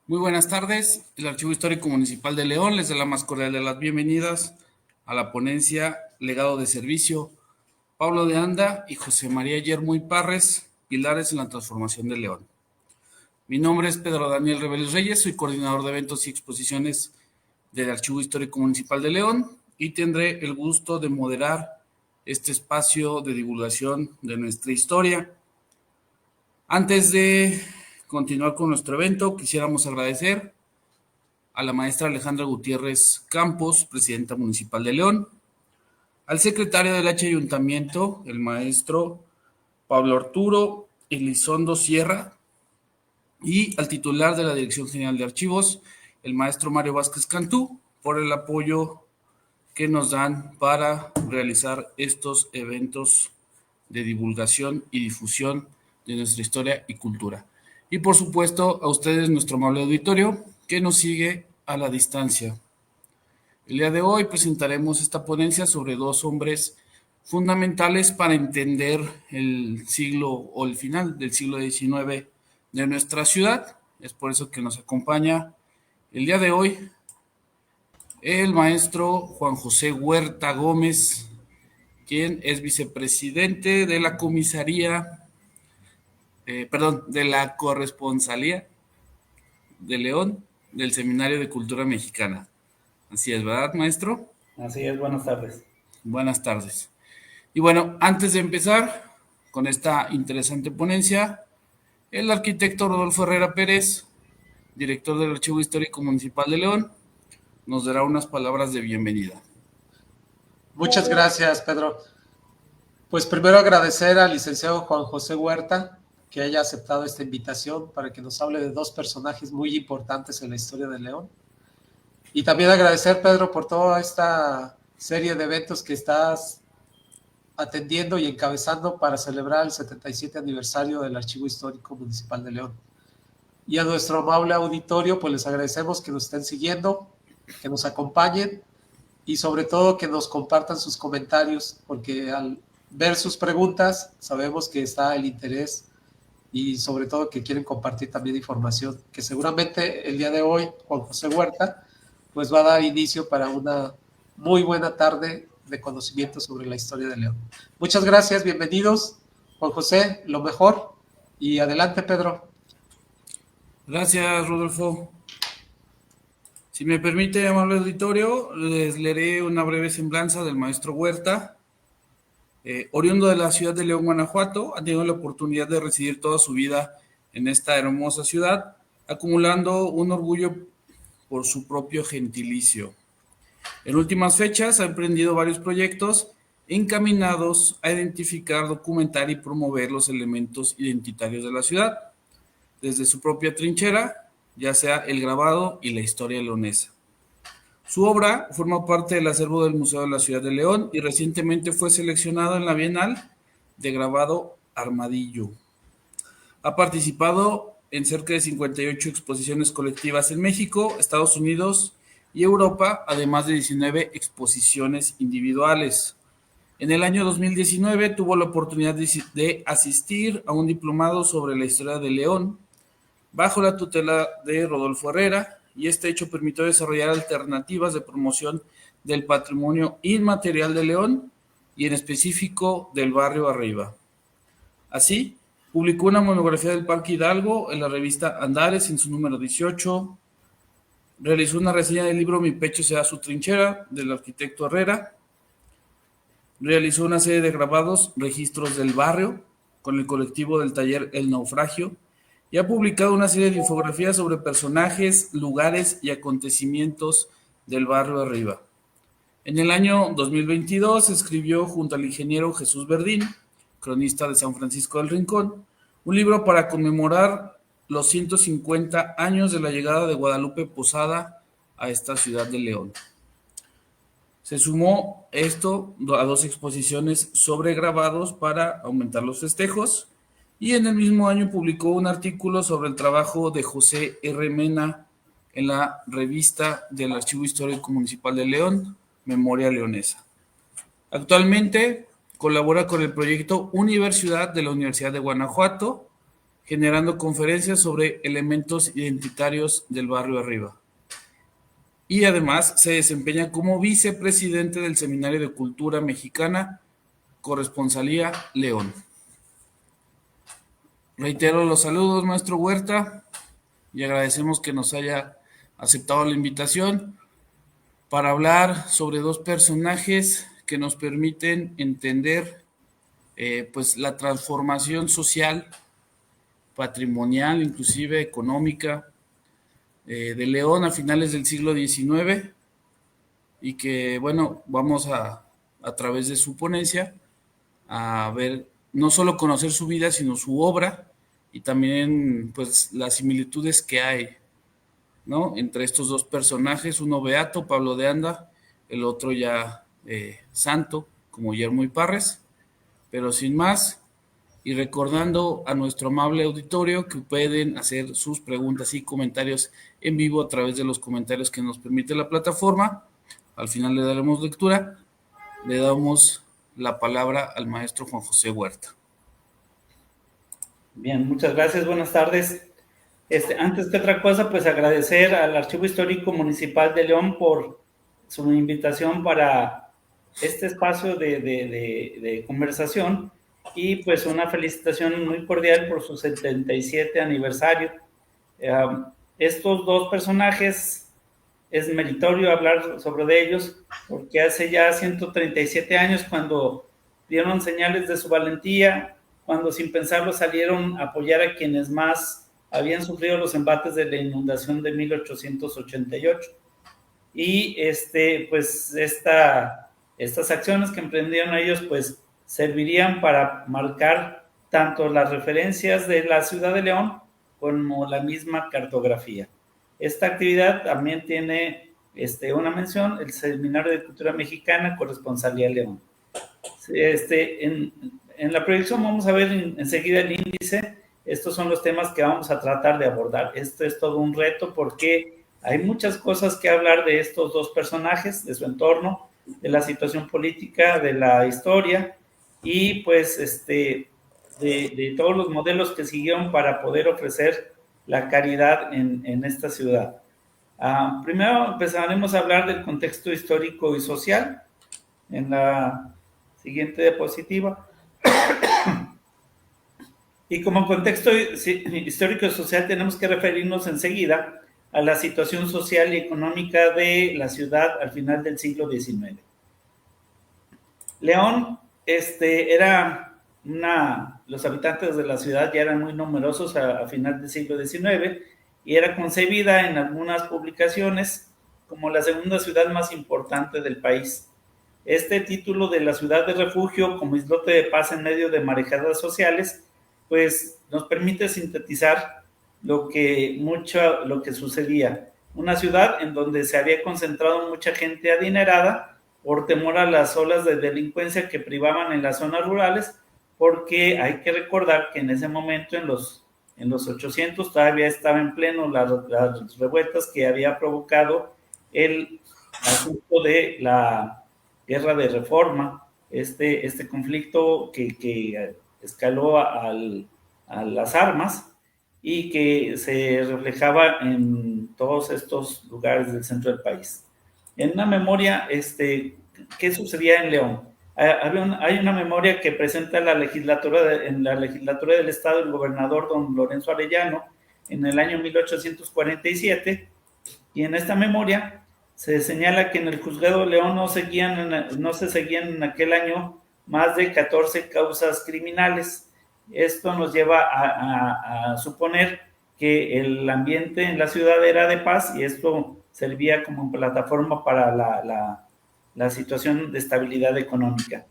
Muy buenas tardes. El Archivo Histórico Municipal de León les da la más cordial de las bienvenidas a la ponencia Legado de Servicio. Pablo de Anda y José María Yermuy Parres, pilares en la transformación de León. Mi nombre es Pedro Daniel Reveles Reyes, soy coordinador de eventos y exposiciones del Archivo Histórico Municipal de León y tendré el gusto de moderar este espacio de divulgación de nuestra historia. Antes de continuar con nuestro evento, quisiéramos agradecer a la maestra Alejandra Gutiérrez Campos, presidenta municipal de León, al secretario del Ayuntamiento, el maestro Pablo Arturo Elizondo Sierra, y al titular de la Dirección General de Archivos, el maestro Mario Vázquez Cantú, por el apoyo que nos dan para realizar estos eventos de divulgación y difusión de nuestra historia y cultura. Y por supuesto a ustedes, nuestro amable auditorio, que nos sigue a la distancia. El día de hoy presentaremos esta ponencia sobre dos hombres fundamentales para entender el siglo o el final del siglo XIX de nuestra ciudad. Es por eso que nos acompaña el día de hoy el maestro Juan José Huerta Gómez, quien es vicepresidente de la comisaría, de la corresponsalía de León del Seminario de Cultura Mexicana. Así es, ¿verdad, maestro? Así es, buenas tardes. Buenas tardes. Y bueno, antes de empezar con esta interesante ponencia, el arquitecto Rodolfo Herrera Pérez, director del Archivo Histórico Municipal de León, nos dará unas palabras de bienvenida. Muchas gracias, Pedro. Pues primero agradecer al licenciado Juan José Huerta que haya aceptado esta invitación para que nos hable de dos personajes muy importantes en la historia de León. Y también agradecer, Pedro, por toda esta serie de eventos que estás atendiendo y encabezando para celebrar el 77 aniversario del Archivo Histórico Municipal de León. Y a nuestro amable auditorio, pues les agradecemos que nos estén siguiendo, que nos acompañen y sobre todo que nos compartan sus comentarios, porque al ver sus preguntas sabemos que está el interés y sobre todo que quieren compartir también información, que seguramente el día de hoy Juan José Huerta pues va a dar inicio para una muy buena tarde de conocimiento sobre la historia de León. Muchas gracias, bienvenidos. Juan José, lo mejor y adelante, Pedro. Gracias, Rodolfo. Si me permite, amable auditorio, les leeré una breve semblanza del maestro Huerta. Oriundo de la ciudad de León, Guanajuato, ha tenido la oportunidad de residir toda su vida en esta hermosa ciudad, acumulando un orgullo por su propio gentilicio. En últimas fechas ha emprendido varios proyectos encaminados a identificar, documentar y promover los elementos identitarios de la ciudad, desde su propia trinchera, ya sea el grabado y la historia leonesa. Su obra forma parte del acervo del Museo de la Ciudad de León y recientemente fue seleccionado en la Bienal de Grabado Armadillo. Ha participado en cerca de 58 exposiciones colectivas en México, Estados Unidos y Europa, además de 19 exposiciones individuales. En el año 2019 tuvo la oportunidad de asistir a un diplomado sobre la historia de León, bajo la tutela de Rodolfo Herrera, y este hecho permitió desarrollar alternativas de promoción del patrimonio inmaterial de León y en específico del barrio Arriba. Así, publicó una monografía del Parque Hidalgo en la revista Andares en su número 18, realizó una reseña del libro Mi pecho será su trinchera del arquitecto Herrera, realizó una serie de grabados, registros del barrio, con el colectivo del taller El Naufragio, y ha publicado una serie de infografías sobre personajes, lugares y acontecimientos del barrio Arriba. En el año 2022 escribió junto al ingeniero Jesús Verdín, cronista de San Francisco del Rincón, un libro para conmemorar los 150 años de la llegada de Guadalupe Posada a esta ciudad de León. Se sumó esto a dos exposiciones sobre grabados para aumentar los festejos, y en el mismo año publicó un artículo sobre el trabajo de José R. Mena en la revista del Archivo Histórico Municipal de León, Memoria Leonesa. Actualmente colabora con el proyecto Universidad de la Universidad de Guanajuato, generando conferencias sobre elementos identitarios del barrio arriba. Y además se desempeña como vicepresidente del Seminario de Cultura Mexicana, Corresponsalía León. Reitero los saludos, maestro Huerta, y agradecemos que nos haya aceptado la invitación para hablar sobre dos personajes que nos permiten entender pues la transformación social, patrimonial, inclusive económica, de León a finales del siglo XIX, y que, bueno, vamos a través de su ponencia a ver, no solo conocer su vida, sino su obra, y también pues las similitudes que hay, ¿no?, entre estos dos personajes, uno beato, Pablo de Anda, el otro ya santo, como Guillermo Parres. Pero sin más, y recordando a nuestro amable auditorio que pueden hacer sus preguntas y comentarios en vivo a través de los comentarios que nos permite la plataforma. Al final le daremos lectura. Le damos la palabra al maestro Juan José Huerta. Bien, muchas gracias, buenas tardes. Antes que otra cosa, pues agradecer al Archivo Histórico Municipal de León por su invitación para este espacio de conversación, y pues una felicitación muy cordial por su 77 aniversario. Estos dos personajes es meritorio hablar sobre ellos, porque hace ya 137 años, cuando dieron señales de su valentía, cuando sin pensarlo salieron a apoyar a quienes más habían sufrido los embates de la inundación de 1888. Y pues estas acciones que emprendieron ellos pues servirían para marcar tanto las referencias de la ciudad de León como la misma cartografía. Esta actividad también tiene una mención, el Seminario de Cultura Mexicana, Corresponsalía León. En la proyección vamos a ver enseguida el índice. Estos son los temas que vamos a tratar de abordar. Esto es todo un reto porque hay muchas cosas que hablar de estos dos personajes, de su entorno, de la situación política, de la historia, y pues de todos los modelos que siguieron para poder ofrecer la caridad en esta ciudad. Primero empezaremos a hablar del contexto histórico y social en la siguiente diapositiva. Y como contexto histórico y social tenemos que referirnos enseguida a la situación social y económica de la ciudad al final del siglo XIX. León los habitantes de la ciudad ya eran muy numerosos a final del siglo XIX, y era concebida en algunas publicaciones como la segunda ciudad más importante del país. Este título de la ciudad de refugio como islote de paz en medio de marejadas sociales pues nos permite sintetizar lo que sucedía. Una ciudad en donde se había concentrado mucha gente adinerada por temor a las olas de delincuencia que privaban en las zonas rurales, porque hay que recordar que en ese momento, en los 800, todavía estaba en pleno las revueltas que había provocado el asunto de la guerra de reforma, este conflicto que escaló a las armas y que se reflejaba en todos estos lugares del centro del país. En una memoria, ¿qué sucedía en León? Hay una memoria que presenta en la legislatura del Estado el gobernador don Lorenzo Arellano en el año 1847, y en esta memoria se señala que en el juzgado de León no se seguían en aquel año más de 14 causas criminales. Esto nos lleva a suponer que el ambiente en la ciudad era de paz, y esto servía como plataforma para la situación de estabilidad económica.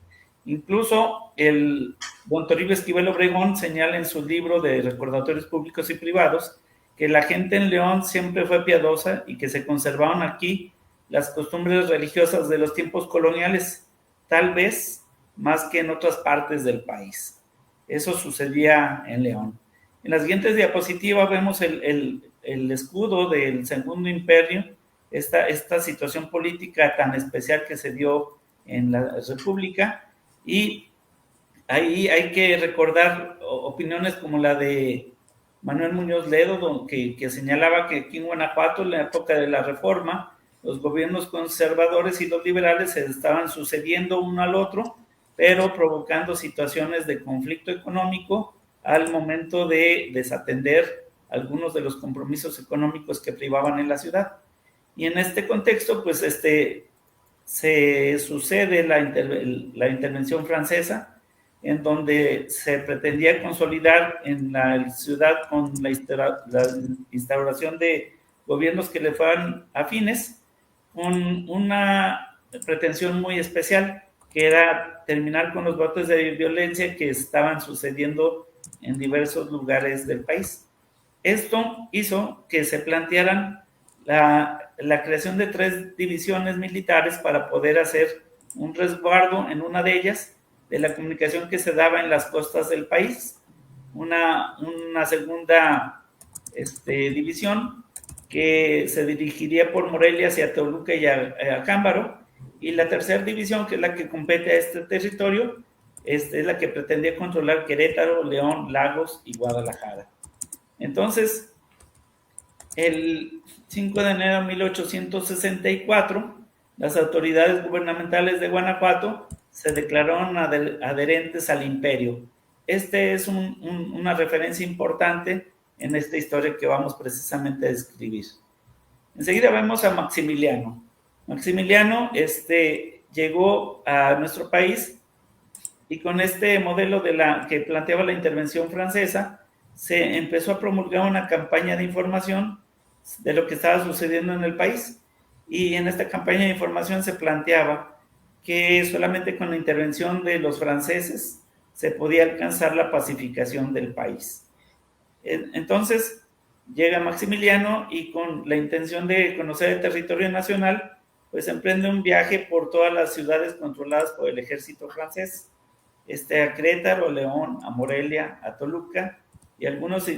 Incluso el don Toribio Esquivel Obregón señala en su libro de Recordatorios Públicos y Privados que la gente en León siempre fue piadosa y que se conservaron aquí las costumbres religiosas de los tiempos coloniales, tal vez más que en otras partes del país. Eso sucedía en León. En las siguientes diapositivas vemos el escudo del Segundo Imperio, esta situación política tan especial que se dio en la República, y ahí hay que recordar opiniones como la de Manuel Muñoz Ledo, que señalaba que aquí en Guanajuato, en la época de la Reforma, los gobiernos conservadores y los liberales se estaban sucediendo uno al otro, pero provocando situaciones de conflicto económico al momento de desatender algunos de los compromisos económicos que privaban en la ciudad. Y en este contexto, pues se sucede la intervención francesa, en donde se pretendía consolidar en la ciudad con la instauración de gobiernos que le fueran afines, con una pretensión muy especial, que era terminar con los brotes de violencia que estaban sucediendo en diversos lugares del país. Esto hizo que se plantearan la creación de 3 divisiones militares para poder hacer un resguardo en una de ellas de la comunicación que se daba en las costas del país, una segunda división que se dirigiría por Morelia hacia Toluca y a Cámbaro, y la tercera división, que es la que compete a este territorio, es la que pretendía controlar Querétaro, León, Lagos y Guadalajara. Entonces, el 5 de enero de 1864, las autoridades gubernamentales de Guanajuato se declararon adherentes al imperio. Este es una referencia importante en esta historia que vamos precisamente a describir. Enseguida vemos a Maximiliano. Maximiliano llegó a nuestro país y con este modelo que planteaba la intervención francesa, se empezó a promulgar una campaña de información de lo que estaba sucediendo en el país. Y en esta campaña de información se planteaba que solamente con la intervención de los franceses se podía alcanzar la pacificación del país. Entonces llega Maximiliano y con la intención de conocer el territorio nacional, pues emprende un viaje por todas las ciudades controladas por el ejército francés, a Querétaro, León, a Morelia, a Toluca y algunos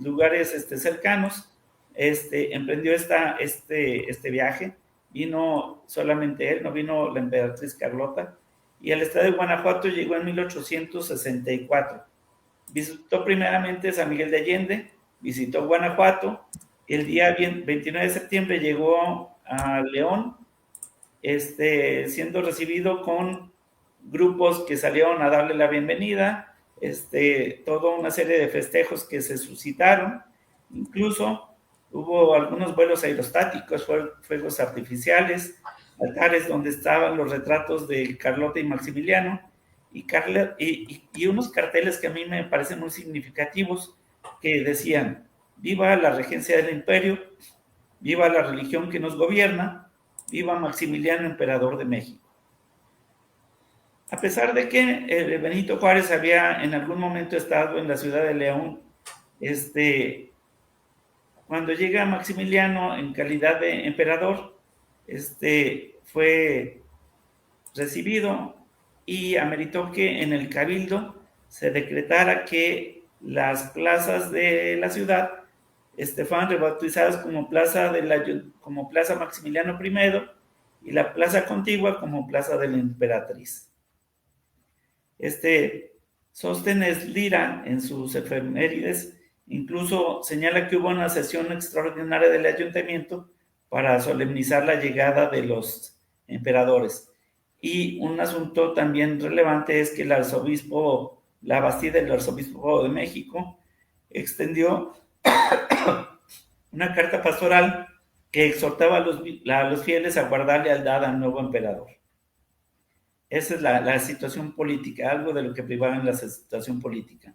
lugares cercanos. Emprendió este viaje. Vino solamente él, no vino la emperatriz Carlota, y al estado de Guanajuato llegó en 1864. Visitó primeramente San Miguel de Allende, visitó Guanajuato, el día 29 de septiembre llegó a León, siendo recibido con grupos que salieron a darle la bienvenida, toda una serie de festejos que se suscitaron, incluso hubo algunos vuelos aerostáticos, fuegos artificiales, altares donde estaban los retratos de Carlota y Maximiliano, y unos carteles que a mí me parecen muy significativos, que decían: viva la regencia del imperio, viva la religión que nos gobierna, viva Maximiliano, emperador de México. A pesar de que Benito Juárez había en algún momento estado en la ciudad de León, cuando llega Maximiliano en calidad de emperador, fue recibido y ameritó que en el cabildo se decretara que las plazas de la ciudad fueran rebautizadas como Plaza Maximiliano I y la Plaza Contigua como Plaza de la Emperatriz. Sóstenes Lira, en sus efemérides, incluso señala que hubo una sesión extraordinaria del ayuntamiento para solemnizar la llegada de los emperadores. Y un asunto también relevante es que el arzobispo, la Bastida, el arzobispo de México, extendió una carta pastoral que exhortaba a los fieles a guardar lealtad al nuevo emperador. Esa es la situación política, algo de lo que privaba en la situación política.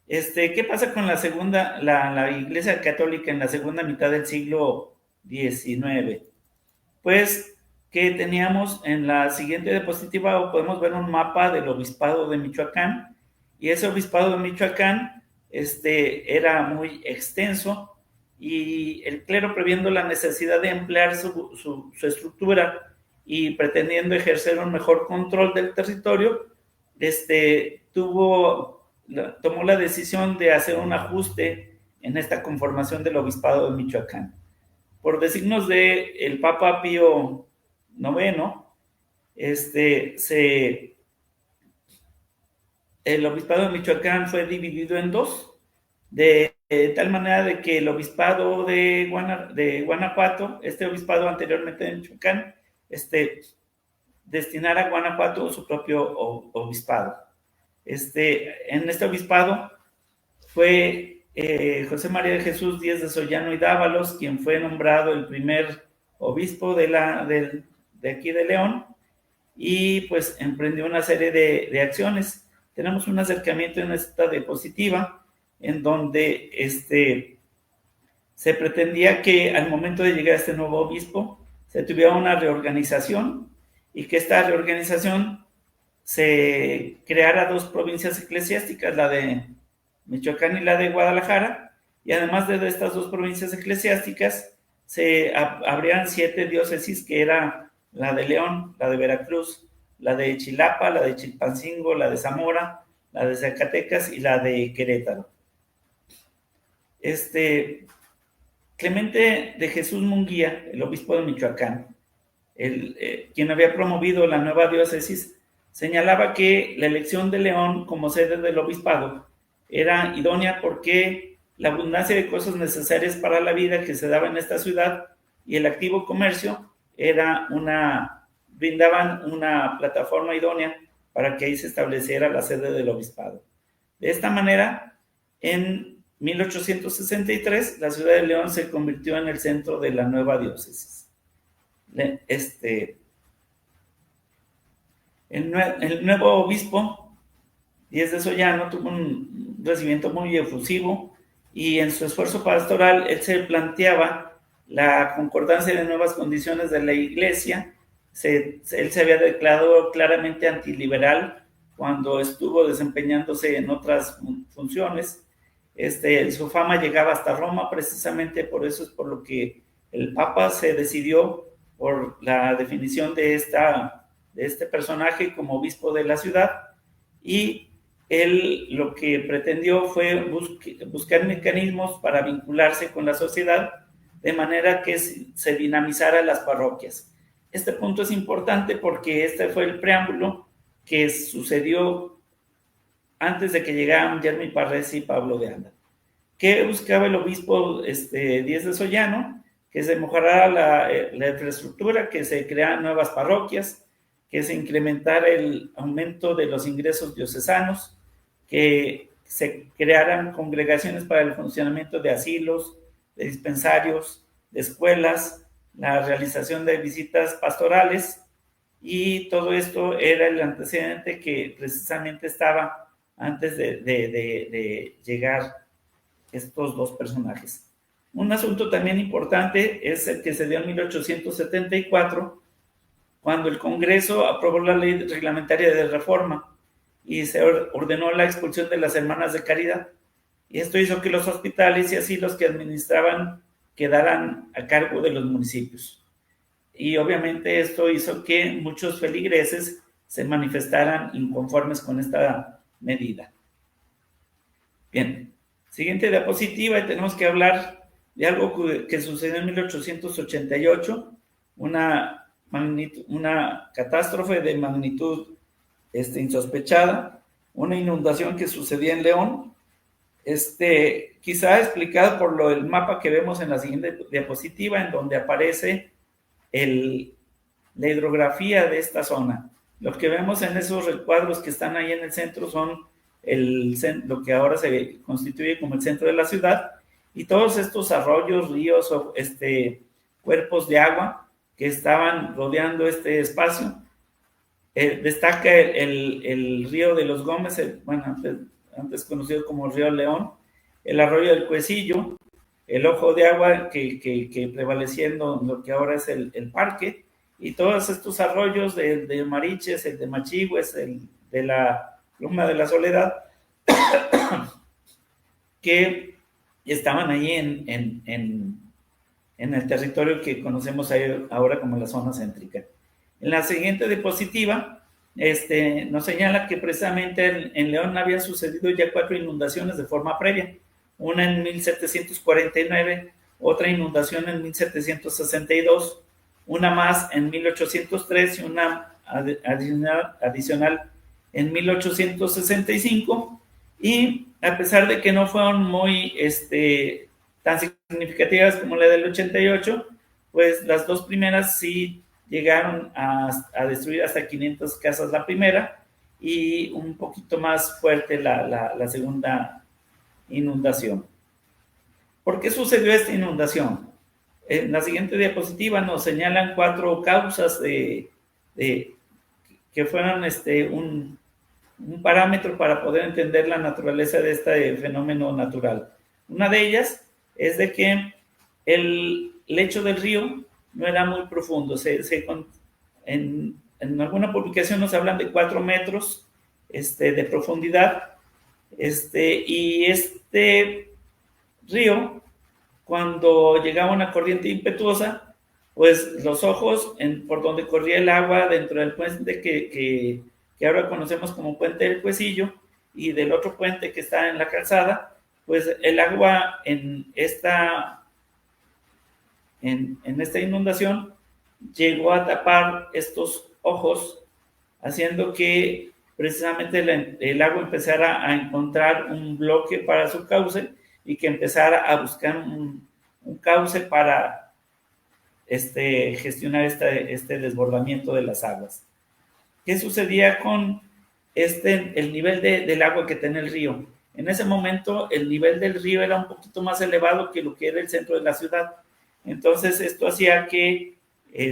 ¿Qué pasa con la Iglesia Católica en la segunda mitad del siglo XIX? Pues que teníamos en la siguiente diapositiva, podemos ver un mapa del obispado de Michoacán, y ese obispado de Michoacán era muy extenso, y el clero, previendo la necesidad de emplear su estructura y pretendiendo ejercer un mejor control del territorio, tomó la decisión de hacer un ajuste en esta conformación del obispado de Michoacán. Por designios del Papa Pío IX, el obispado de Michoacán fue dividido en dos, de de tal manera de que el obispado de Guanajuato, este obispado anteriormente de Michoacán, destinara a Guanajuato su propio obispado. En este obispado fue José María de Jesús Díez de Sollano y Dávalos quien fue nombrado el primer obispo de aquí de León, y pues emprendió una serie de acciones. Tenemos un acercamiento en esta diapositiva en donde se pretendía que al momento de llegar a este nuevo obispo se tuviera una reorganización, y que esta reorganización se creara 2 provincias eclesiásticas, la de Michoacán y la de Guadalajara, y además de estas 2 provincias eclesiásticas se abrieran 7 diócesis, que era la de León, la de Veracruz, la de Chilapa, la de Chilpancingo, la de Zamora, la de Zacatecas y la de Querétaro. Clemente de Jesús Munguía, el obispo de Michoacán, quien había promovido la nueva diócesis, señalaba que la elección de León como sede del obispado era idónea porque la abundancia de cosas necesarias para la vida que se daba en esta ciudad y el activo comercio brindaban una plataforma idónea para que ahí se estableciera la sede del obispado. De esta manera, en 1863, la ciudad de León se convirtió en el centro de la nueva diócesis. El nuevo obispo, Díez de Sollano, tuvo un recibimiento muy efusivo, y en su esfuerzo pastoral él se planteaba la concordancia de nuevas condiciones de la iglesia. Él se había declarado claramente antiliberal cuando estuvo desempeñándose en otras funciones. Su fama llegaba hasta Roma, precisamente por eso es por lo que el Papa se decidió por la definición de este personaje como obispo de la ciudad, y él lo que pretendió fue buscar mecanismos para vincularse con la sociedad de manera que se dinamizara las parroquias. Este punto es importante porque este fue el preámbulo que sucedió antes de que llegaran Jeremy Parres y Pablo de Anda. ¿Qué buscaba el obispo Díez de Sollano? Que se mejorara la infraestructura, que se crearan nuevas parroquias, que se incrementara el aumento de los ingresos diocesanos, que se crearan congregaciones para el funcionamiento de asilos, de dispensarios, de escuelas, la realización de visitas pastorales, y todo esto era el antecedente que precisamente estaba antes de llegar estos 2 personajes. Un asunto también importante es el que se dio en 1874, cuando el Congreso aprobó la ley reglamentaria de reforma y se ordenó la expulsión de las hermanas de caridad. Y esto hizo que los hospitales y asilos que administraban quedaran a cargo de los municipios. Y obviamente esto hizo que muchos feligreses se manifestaran inconformes con esta medida. Bien, siguiente diapositiva, y tenemos que hablar de algo que sucedió en 1888, una catástrofe de magnitud insospechada, una inundación que sucedía en León, quizá explicado por el mapa que vemos en la siguiente diapositiva, en donde aparece la hidrografía de esta zona. Lo que vemos en esos recuadros que están ahí en el centro son lo que ahora se constituye como el centro de la ciudad, y todos estos arroyos, ríos, cuerpos de agua que estaban rodeando este espacio. Destaca el río de los Gómez, antes conocido como el río León, el arroyo del Cuecillo, el ojo de agua que prevaleciendo lo que ahora es el parque, y todos estos arroyos de Mariches, el de Machigües, el de la Loma de la Soledad, que estaban ahí en el territorio que conocemos ahora como la zona céntrica. En la siguiente diapositiva nos señala que precisamente en León había sucedido ya 4 inundaciones de forma previa, una en 1749, otra inundación en 1762, una más en 1803 y una adicional en 1865, y a pesar de que no fueron muy tan significativas como la del 88, pues las dos primeras sí llegaron a destruir hasta 500 casas la primera y un poquito más fuerte la segunda inundación. ¿Por qué sucedió esta inundación? En la siguiente diapositiva nos señalan 4 causas que fueron un parámetro para poder entender la naturaleza de este fenómeno natural. Una de ellas es de que el lecho del río no era muy profundo. En alguna publicación nos hablan de 4 metros de profundidad. Y este río, cuando llegaba una corriente impetuosa, pues los ojos por donde corría el agua dentro del puente que ahora conocemos como Puente del Cuecillo, y del otro puente que está en la calzada, pues el agua en esta inundación llegó a tapar estos ojos, haciendo que precisamente el agua empezara a encontrar un bloque para su cauce y que empezara a buscar un cauce para gestionar este desbordamiento de las aguas. ¿Qué sucedía con el nivel del agua que tenía el río? En ese momento el nivel del río era un poquito más elevado que lo que era el centro de la ciudad. Entonces esto hacía que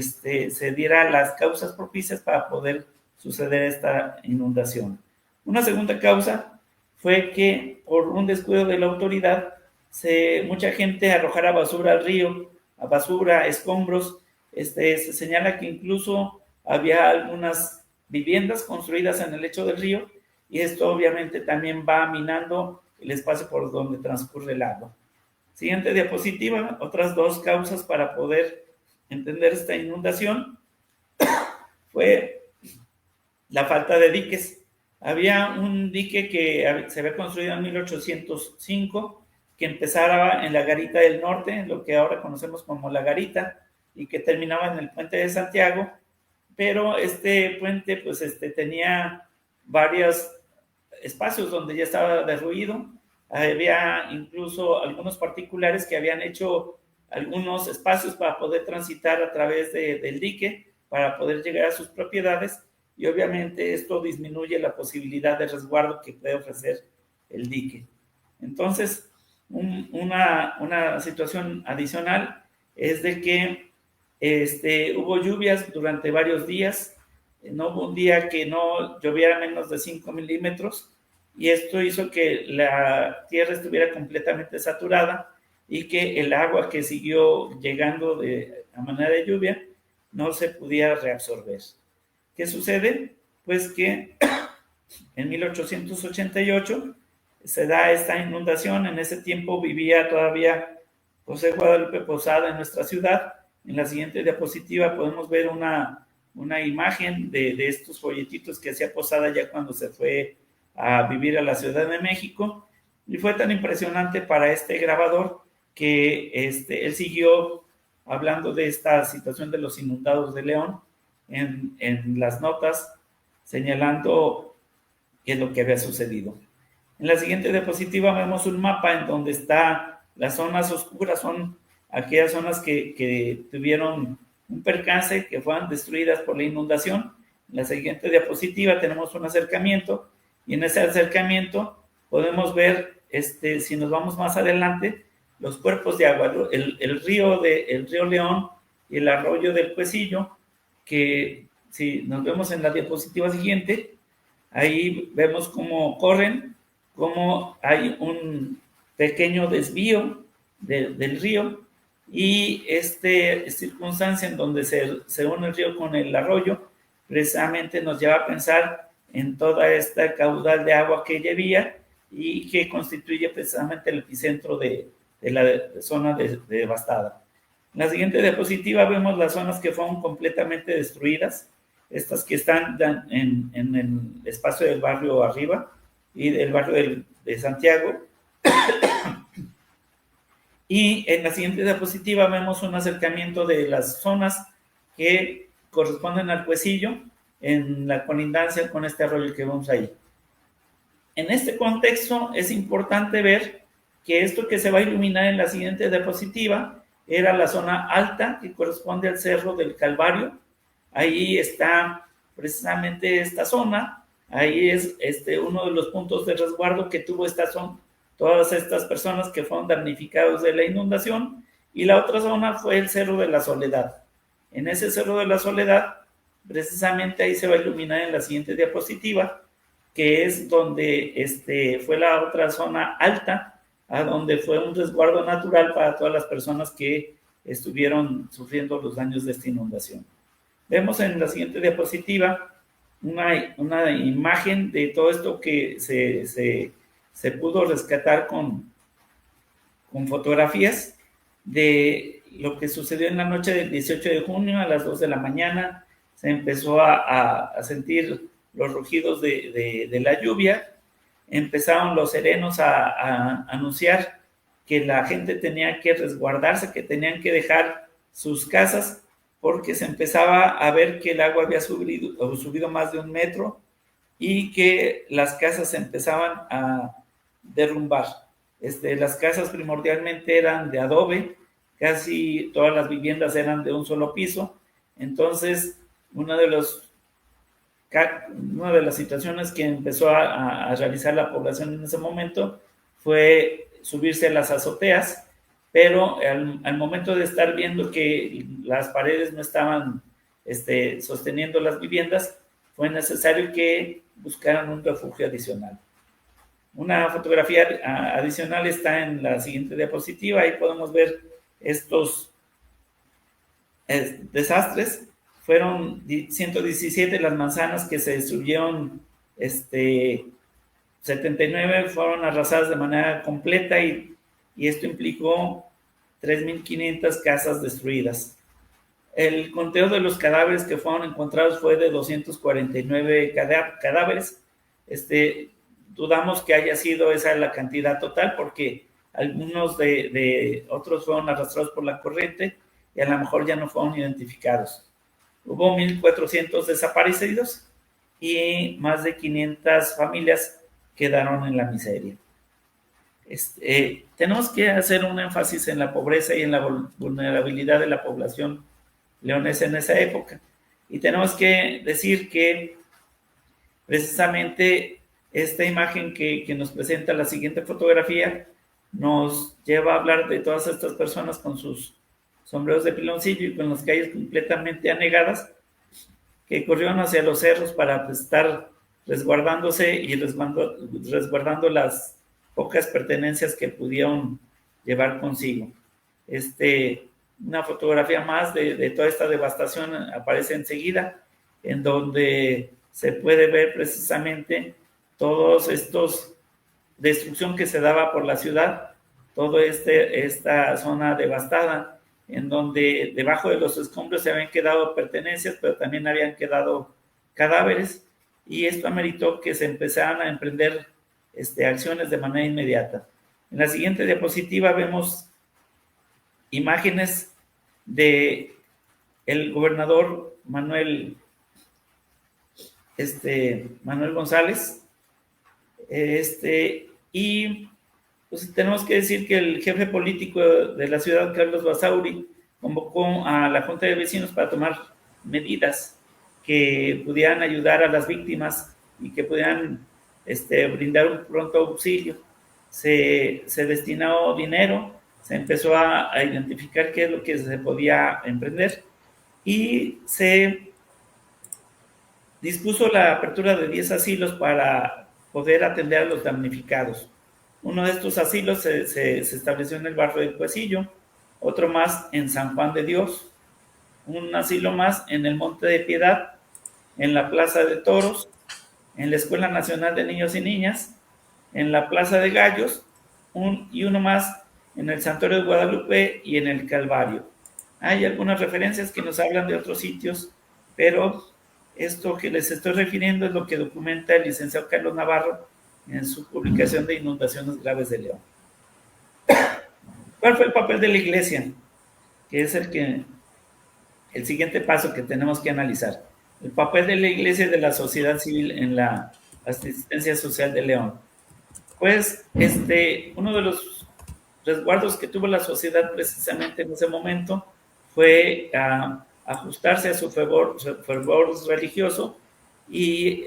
se diera las causas propicias para poder suceder esta inundación. Una segunda causa fue que por un descuido de la autoridad, mucha gente arrojara basura al río, a basura, escombros. Se señala que incluso había algunas viviendas construidas en el lecho del río, y esto obviamente también va minando el espacio por donde transcurre el agua. Siguiente diapositiva, otras 2 causas para poder entender esta inundación fue la falta de diques. Había un dique que se había construido en 1805, que empezaba en la Garita del Norte, en lo que ahora conocemos como La Garita, y que terminaba en el Puente de Santiago, pero este puente pues tenía varios espacios donde ya estaba derruido. Había incluso algunos particulares que habían hecho algunos espacios para poder transitar a través del dique, para poder llegar a sus propiedades, y obviamente esto disminuye la posibilidad de resguardo que puede ofrecer el dique. Entonces, una situación adicional es de que hubo lluvias durante varios días. No hubo un día que no lloviera menos de 5 milímetros, y esto hizo que la tierra estuviera completamente saturada y que el agua que siguió llegando a manera de lluvia no se pudiera reabsorber. ¿Qué sucede? Pues que en 1888 se da esta inundación. En ese tiempo vivía todavía José Guadalupe Posada en nuestra ciudad. En la siguiente diapositiva podemos ver una imagen de estos folletitos que hacía Posada ya cuando se fue a vivir a la Ciudad de México, y fue tan impresionante para este grabador que él siguió hablando de esta situación de los inundados de León en las notas, señalando qué es lo que había sucedido. En la siguiente diapositiva vemos un mapa en donde está las zonas oscuras, son aquellas zonas que tuvieron un percance, que fueron destruidas por la inundación. En la siguiente diapositiva tenemos un acercamiento, y en ese acercamiento podemos ver, si nos vamos más adelante, los cuerpos de agua, el río León y el arroyo del Cuecillo, que si nos vemos en la diapositiva siguiente, ahí vemos cómo corren, cómo hay un pequeño desvío del río, y circunstancia en donde se une el río con el arroyo, precisamente nos lleva a pensar en toda esta caudal de agua que había y que constituye precisamente el epicentro de la zona devastada. En la siguiente diapositiva vemos las zonas que fueron completamente destruidas, estas que están en el espacio del barrio arriba y del barrio de Santiago. Y en la siguiente diapositiva vemos un acercamiento de las zonas que corresponden al Cuecillo, en la colindancia con este arroyo que vemos ahí. En este contexto es importante ver que esto que se va a iluminar en la siguiente diapositiva era la zona alta que corresponde al Cerro del Calvario. Ahí está precisamente esta zona, ahí es uno de los puntos de resguardo que tuvo esta zona, todas estas personas que fueron damnificados de la inundación, y la otra zona fue el Cerro de la Soledad. En ese Cerro de la Soledad, precisamente ahí se va a iluminar en la siguiente diapositiva, que es donde fue la otra zona alta, a donde fue un resguardo natural para todas las personas que estuvieron sufriendo los daños de esta inundación. Vemos en la siguiente diapositiva una imagen de todo esto que se pudo rescatar con fotografías de lo que sucedió en la noche del 18 de junio a las 2 de la mañana. Se empezó a sentir los rugidos de la lluvia, empezaron los serenos a anunciar que la gente tenía que resguardarse, que tenían que dejar sus casas, porque se empezaba a ver que el agua había subido más de 1 metro y que las casas se empezaban a derrumbar. Las casas primordialmente eran de adobe, casi todas las viviendas eran de un solo piso. Entonces, una de las situaciones que empezó a realizar la población en ese momento fue subirse a las azoteas, pero al momento de estar viendo que las paredes no estaban sosteniendo las viviendas, fue necesario que buscaran un refugio adicional. Una fotografía adicional está en la siguiente diapositiva. Ahí podemos ver estos desastres. Fueron 117 las manzanas que se destruyeron, 79 fueron arrasadas de manera completa y esto implicó 3.500 casas destruidas. El conteo de los cadáveres que fueron encontrados fue de 249 cadáveres. Dudamos que haya sido esa la cantidad total, porque algunos de otros fueron arrastrados por la corriente y a lo mejor ya no fueron identificados. Hubo 1.400 desaparecidos y más de 500 familias quedaron en la miseria. Tenemos que hacer un énfasis en la pobreza y en la vulnerabilidad de la población leonesa en esa época. Y tenemos que decir que precisamente esta imagen que nos presenta la siguiente fotografía nos lleva a hablar de todas estas personas con sus sombreros de piloncillo y con las calles completamente anegadas, que corrieron hacia los cerros para estar resguardándose y resguardando las pocas pertenencias que pudieron llevar consigo. Una fotografía más de toda esta devastación aparece enseguida, en donde se puede ver precisamente todos estos destrucción que se daba por la ciudad, toda esta zona devastada, en donde debajo de los escombros se habían quedado pertenencias, pero también habían quedado cadáveres, y esto ameritó que se empezaran a emprender acciones de manera inmediata. En la siguiente diapositiva vemos imágenes de el gobernador Manuel González, y pues tenemos que decir que el jefe político de la ciudad, Carlos Basauri, convocó a la Junta de Vecinos para tomar medidas que pudieran ayudar a las víctimas y que pudieran brindar un pronto auxilio. Se destinó dinero, se empezó a identificar qué es lo que se podía emprender y se dispuso la apertura de 10 asilos para poder atender a los damnificados. Uno de estos asilos se estableció en el barrio del Cuecillo, otro más en San Juan de Dios, un asilo más en el Monte de Piedad, en la Plaza de Toros, en la Escuela Nacional de Niños y Niñas, en la Plaza de Gallos, y uno más en el Santuario de Guadalupe y en el Calvario. Hay algunas referencias que nos hablan de otros sitios, pero esto que les estoy refiriendo es lo que documenta el licenciado Carlos Navarro en su publicación de Inundaciones Graves de León. ¿Cuál fue el papel de la Iglesia? Que es el siguiente paso que tenemos que analizar. El papel de la Iglesia y de la sociedad civil en la asistencia social de León. pues uno de los resguardos que tuvo la sociedad precisamente en ese momento fue ajustarse a su fervor religioso, y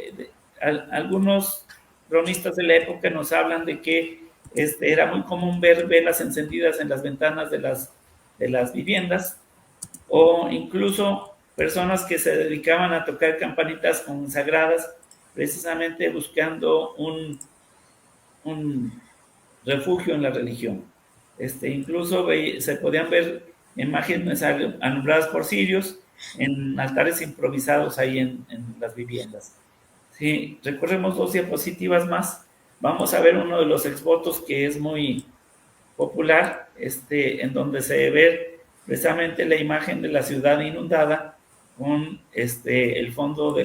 algunos cronistas de la época nos hablan de que era muy común ver velas encendidas en las ventanas de las viviendas, o incluso personas que se dedicaban a tocar campanitas consagradas, precisamente buscando un refugio en la religión. Incluso se podían ver imágenes alumbradas por cirios en altares improvisados ahí en las viviendas. Si recorremos 2 diapositivas más, vamos a ver uno de los exvotos que es muy popular, en donde se ve precisamente la imagen de la ciudad inundada con el fondo de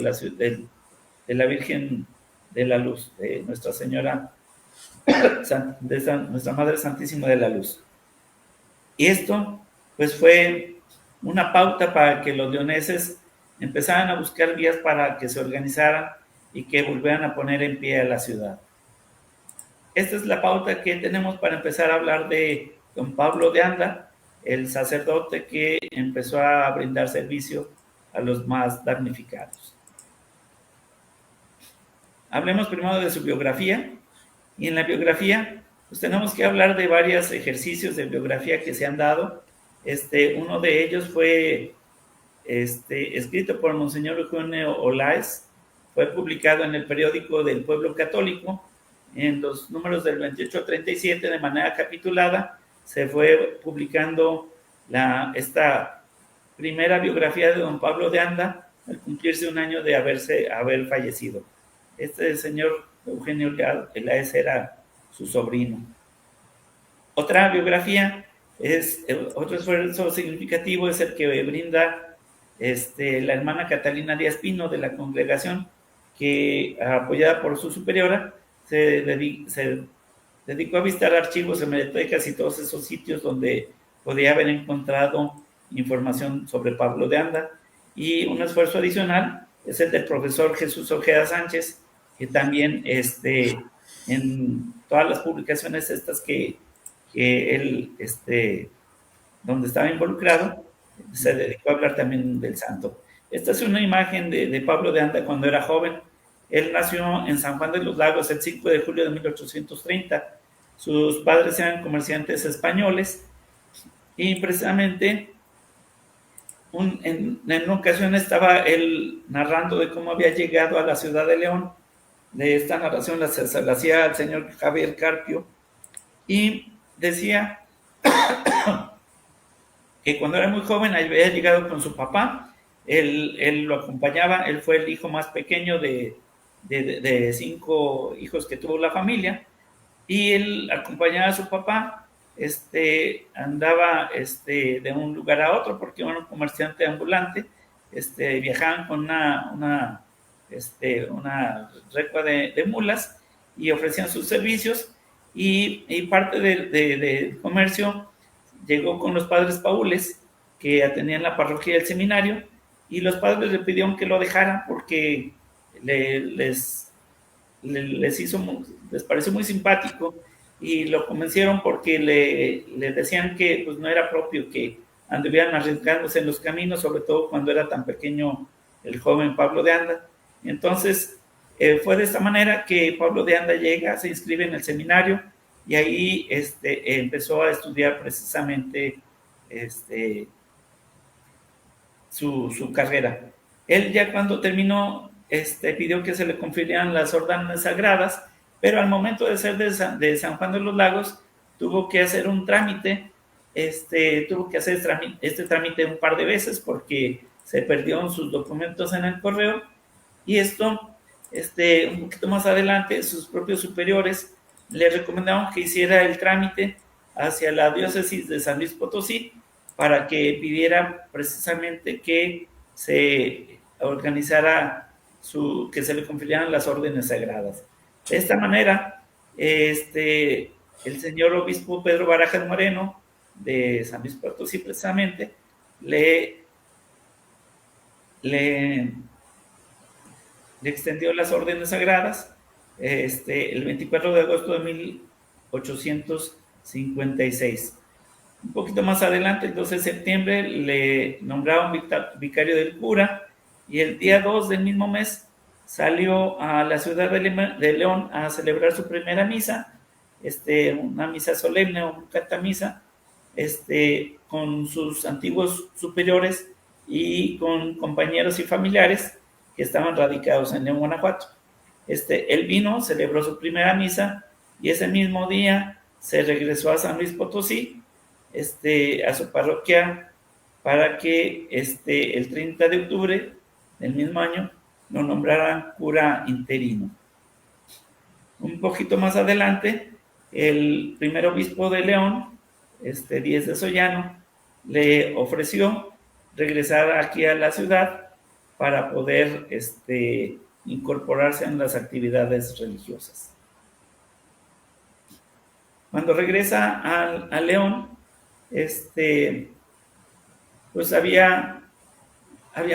la Virgen de la Luz, de Nuestra Señora, Nuestra Madre Santísima de la Luz. Y esto, pues, fue una pauta para que los leoneses empezaran a buscar vías para que se organizaran y que volvieran a poner en pie a la ciudad. Esta es la pauta que tenemos para empezar a hablar de don Pablo de Anda, el sacerdote que empezó a brindar servicio a los más damnificados. Hablemos primero de su biografía, y en la biografía pues tenemos que hablar de varios ejercicios de biografía que se han dado. Uno de ellos fue escrito por Monseñor Eugenio Olaez, fue publicado en el periódico del Pueblo Católico, en los números del 28 al 37, de manera capitulada. Se fue publicando esta primera biografía de don Pablo de Anda al cumplirse un año de haber fallecido. Este señor Eugenio Olaez era su sobrino. Otra biografía otro esfuerzo significativo es el que brinda la hermana Catalina Díaz Pino, de la congregación, que, apoyada por su superiora, se dedicó a visitar archivos, hemerotecas y todos esos sitios donde podía haber encontrado información sobre Pablo de Anda. Y un esfuerzo adicional es el del profesor Jesús Ojeda Sánchez, que también en todas las publicaciones estas que él, donde estaba involucrado, se dedicó a hablar también del santo. Esta es una imagen de Pablo de Anda cuando era joven. Él nació en San Juan de los Lagos el 5 de julio de 1830. Sus padres eran comerciantes españoles, y precisamente en una ocasión estaba él narrando de cómo había llegado a la ciudad de León. De esta narración la hacía el señor Javier Carpio, y decía que cuando era muy joven había llegado con su papá. Él lo acompañaba, él fue el hijo más pequeño de 5 hijos que tuvo la familia, y él acompañaba a su papá, andaba de un lugar a otro porque era un comerciante ambulante, viajaban con una recua de mulas, y ofrecían sus servicios, y parte del comercio llegó con los padres paules que atendían la parroquia del seminario, y los padres le pidieron que lo dejaran porque les pareció muy simpático, y lo convencieron porque le decían que pues no era propio que anduvieran arriesgándose en los caminos, sobre todo cuando era tan pequeño el joven Pablo de Anda. Entonces fue de esta manera que Pablo de Anda llega, se inscribe en el seminario, y ahí empezó a estudiar precisamente su carrera. Él, ya cuando terminó, pidió que se le confirieran las órdenes sagradas, pero al momento de ser de San Juan de los Lagos tuvo que hacer un trámite. Tuvo que hacer este trámite un par de veces porque se perdieron sus documentos en el correo, y esto, un poquito más adelante, sus propios superiores le recomendaron que hiciera el trámite hacia la diócesis de San Luis Potosí para que pidiera precisamente que se organizara que se le confirieran las órdenes sagradas. De esta manera, el señor obispo Pedro Barajas Moreno, de San Luis Potosí precisamente, le extendió las órdenes sagradas. el 24 de agosto de 1856. Un poquito más adelante, el 12 de septiembre, le nombraron vicario del cura, y el día 2 del mismo mes salió a la ciudad de León a celebrar su primera misa, una misa solemne o un cantamisa, con sus antiguos superiores y con compañeros y familiares que estaban radicados en León, Guanajuato. Él vino, celebró su primera misa, y ese mismo día se regresó a San Luis Potosí, a su parroquia, para que el 30 de octubre del mismo año lo nombraran cura interino. Un poquito más adelante, el primer obispo de León, Díez de Sollano, le ofreció regresar aquí a la ciudad para poder incorporarse en las actividades religiosas. Cuando regresa a León, pues había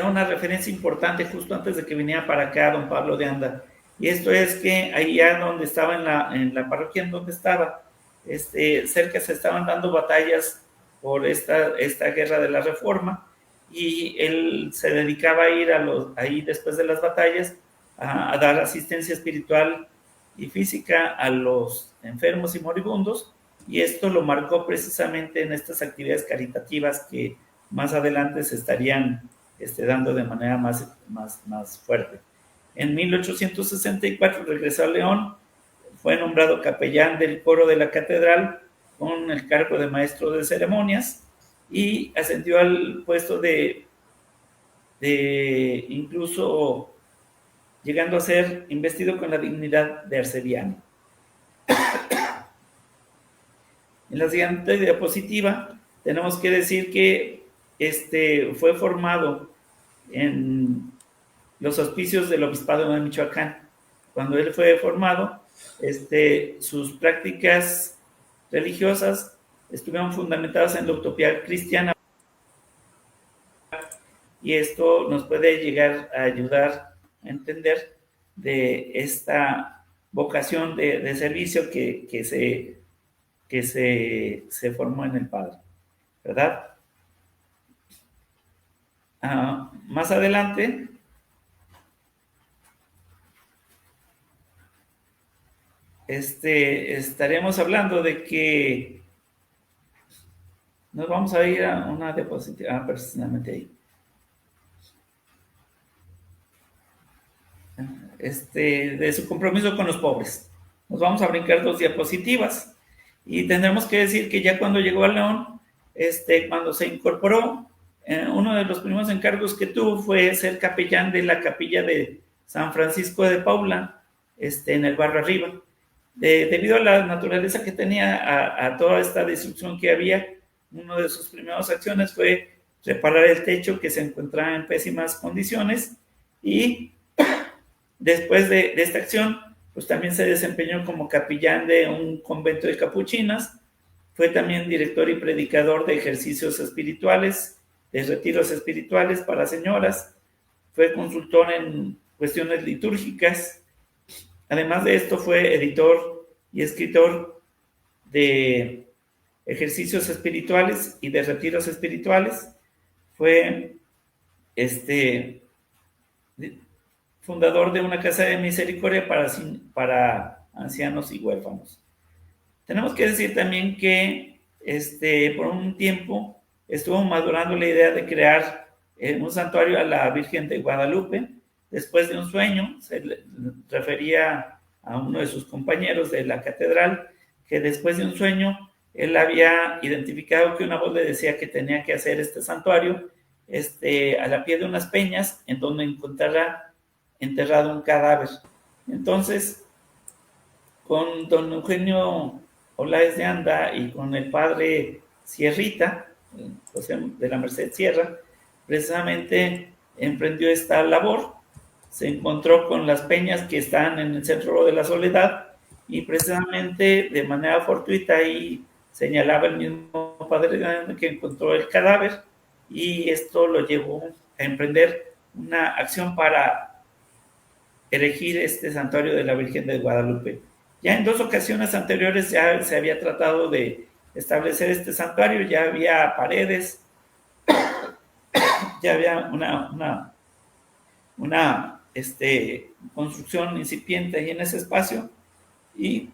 una referencia importante justo antes de que viniera para acá don Pablo de Anda, y esto es que allá donde estaba, en la parroquia en donde estaba, cerca se estaban dando batallas por esta guerra de la Reforma, y él se dedicaba a ir ahí después de las batallas a dar asistencia espiritual y física a los enfermos y moribundos, y esto lo marcó precisamente en estas actividades caritativas que más adelante se estarían dando de manera más fuerte. En 1864 regresó a León, fue nombrado capellán del coro de la catedral con el cargo de maestro de ceremonias, y ascendió al puesto de incluso llegando a ser investido con la dignidad de arcediano. En la siguiente diapositiva tenemos que decir que fue formado en los auspicios del Obispado de Michoacán. Cuando él fue formado, sus prácticas religiosas estuvieron fundamentadas en la utopía cristiana, y esto nos puede llegar a ayudar a entender de esta vocación de servicio que se formó en el Padre, ¿verdad? Más adelante, estaremos hablando de que nos vamos a ir a una diapositiva, precisamente ahí. De su compromiso con los pobres. Nos vamos a brincar 2 diapositivas, y tendremos que decir que ya cuando llegó a León, cuando se incorporó, uno de los primeros encargos que tuvo fue ser capellán de la capilla de San Francisco de Paula, en el barrio arriba. Debido a la naturaleza que tenía, a toda esta destrucción que había, una de sus primeras acciones fue reparar el techo, que se encontraba en pésimas condiciones, y después de esta acción, pues también se desempeñó como capellán de un convento de capuchinas. Fue también director y predicador de ejercicios espirituales, de retiros espirituales para señoras. Fue consultor en cuestiones litúrgicas. Además de esto, fue editor y escritor de ejercicios espirituales y de retiros espirituales. Fue fundador de una casa de misericordia para ancianos y huérfanos. Tenemos que decir también que por un tiempo estuvo madurando la idea de crear un santuario a la Virgen de Guadalupe. Después de un sueño, se refería a uno de sus compañeros de la catedral, que después de un sueño él había identificado que una voz le decía que tenía que hacer este santuario a la pie de unas peñas, en donde encontrará enterrado un cadáver. Entonces, con don Eugenio Olaez de Anda y con el padre Sierrita, José de la Merced Sierra, precisamente emprendió esta labor. Se encontró con las peñas que están en el centro de la Soledad, y precisamente de manera fortuita ahí señalaba el mismo padre que encontró el cadáver, y esto lo llevó a emprender una acción para erigir este santuario de la Virgen de Guadalupe. Ya en 2 ocasiones anteriores ya se había tratado de establecer este santuario, ya había paredes, ya había una construcción incipiente ahí en ese espacio, y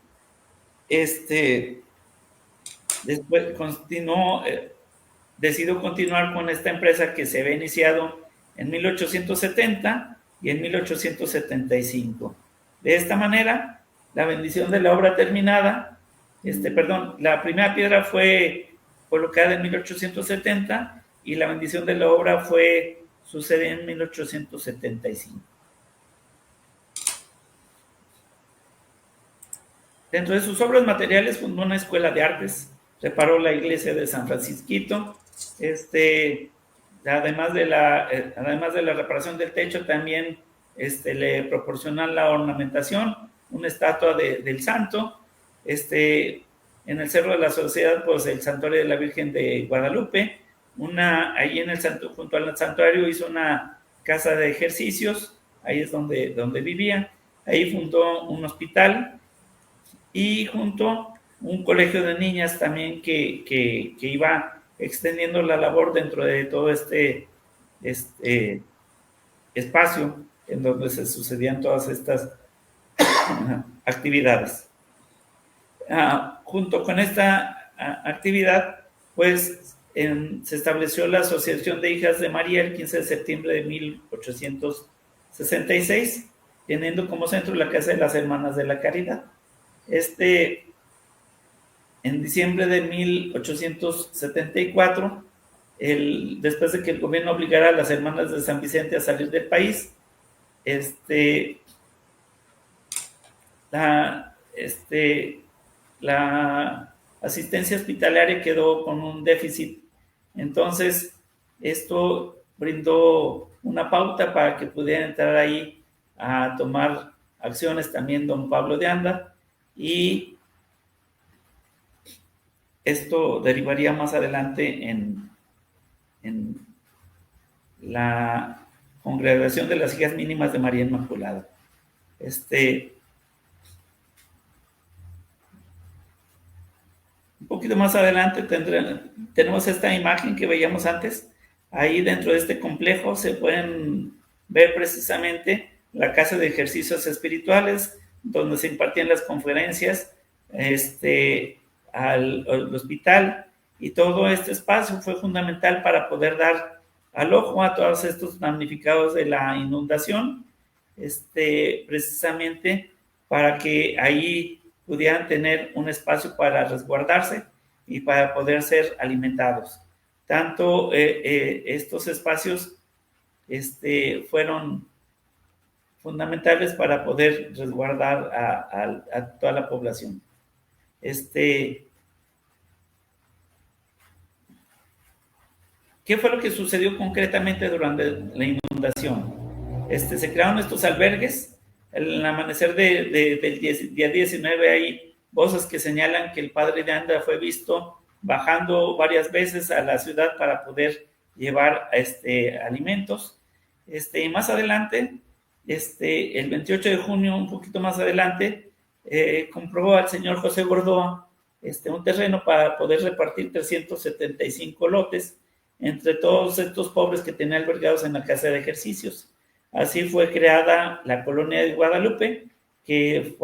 después decidió continuar con esta empresa que se había iniciado en 1870 y en 1875. De esta manera, la bendición de la obra terminada, la primera piedra fue colocada en 1870 y la bendición de la obra sucede en 1875. Dentro de sus obras materiales fundó una escuela de artes, reparó la iglesia de San Francisquito, además de la reparación del techo, también le proporcionan la ornamentación, una estatua del santo, en el Cerro de la Sociedad, pues el santuario de la Virgen de Guadalupe, ahí junto al santuario hizo una casa de ejercicios, ahí es donde vivía, ahí fundó un hospital, y junto un colegio de niñas también que iba extendiendo la labor dentro de todo este espacio en donde se sucedían todas estas actividades. Junto con esta actividad, pues se estableció la Asociación de Hijas de María el 15 de septiembre de 1866, teniendo como centro la Casa de las Hermanas de la Caridad. En diciembre de 1874, después de que el gobierno obligara a las hermanas de San Vicente a salir del país, la asistencia hospitalaria quedó con un déficit. Entonces, esto brindó una pauta para que pudiera entrar ahí a tomar acciones también don Pablo de Anda, y esto derivaría más adelante en la Congregación de las Hijas Mínimas de María Inmaculada. Un poquito más adelante tenemos esta imagen que veíamos antes. Ahí dentro de este complejo se pueden ver precisamente la casa de ejercicios espirituales, donde se impartían las conferencias, al hospital, y todo este espacio fue fundamental para poder dar alojo a todos estos damnificados de la inundación, precisamente para que ahí pudieran tener un espacio para resguardarse y para poder ser alimentados. Tanto estos espacios fueron fundamentales para poder resguardar a toda la población. ¿Qué fue lo que sucedió concretamente durante la inundación? Se crearon estos albergues. El amanecer del día 19 hay voces que señalan que el padre de Anda fue visto bajando varias veces a la ciudad para poder llevar alimentos. Y más adelante, el 28 de junio, un poquito más adelante, compró al señor José Gordoa un terreno para poder repartir 375 lotes entre todos estos pobres que tenían albergados en la casa de ejercicios. Así fue creada la colonia de Guadalupe, que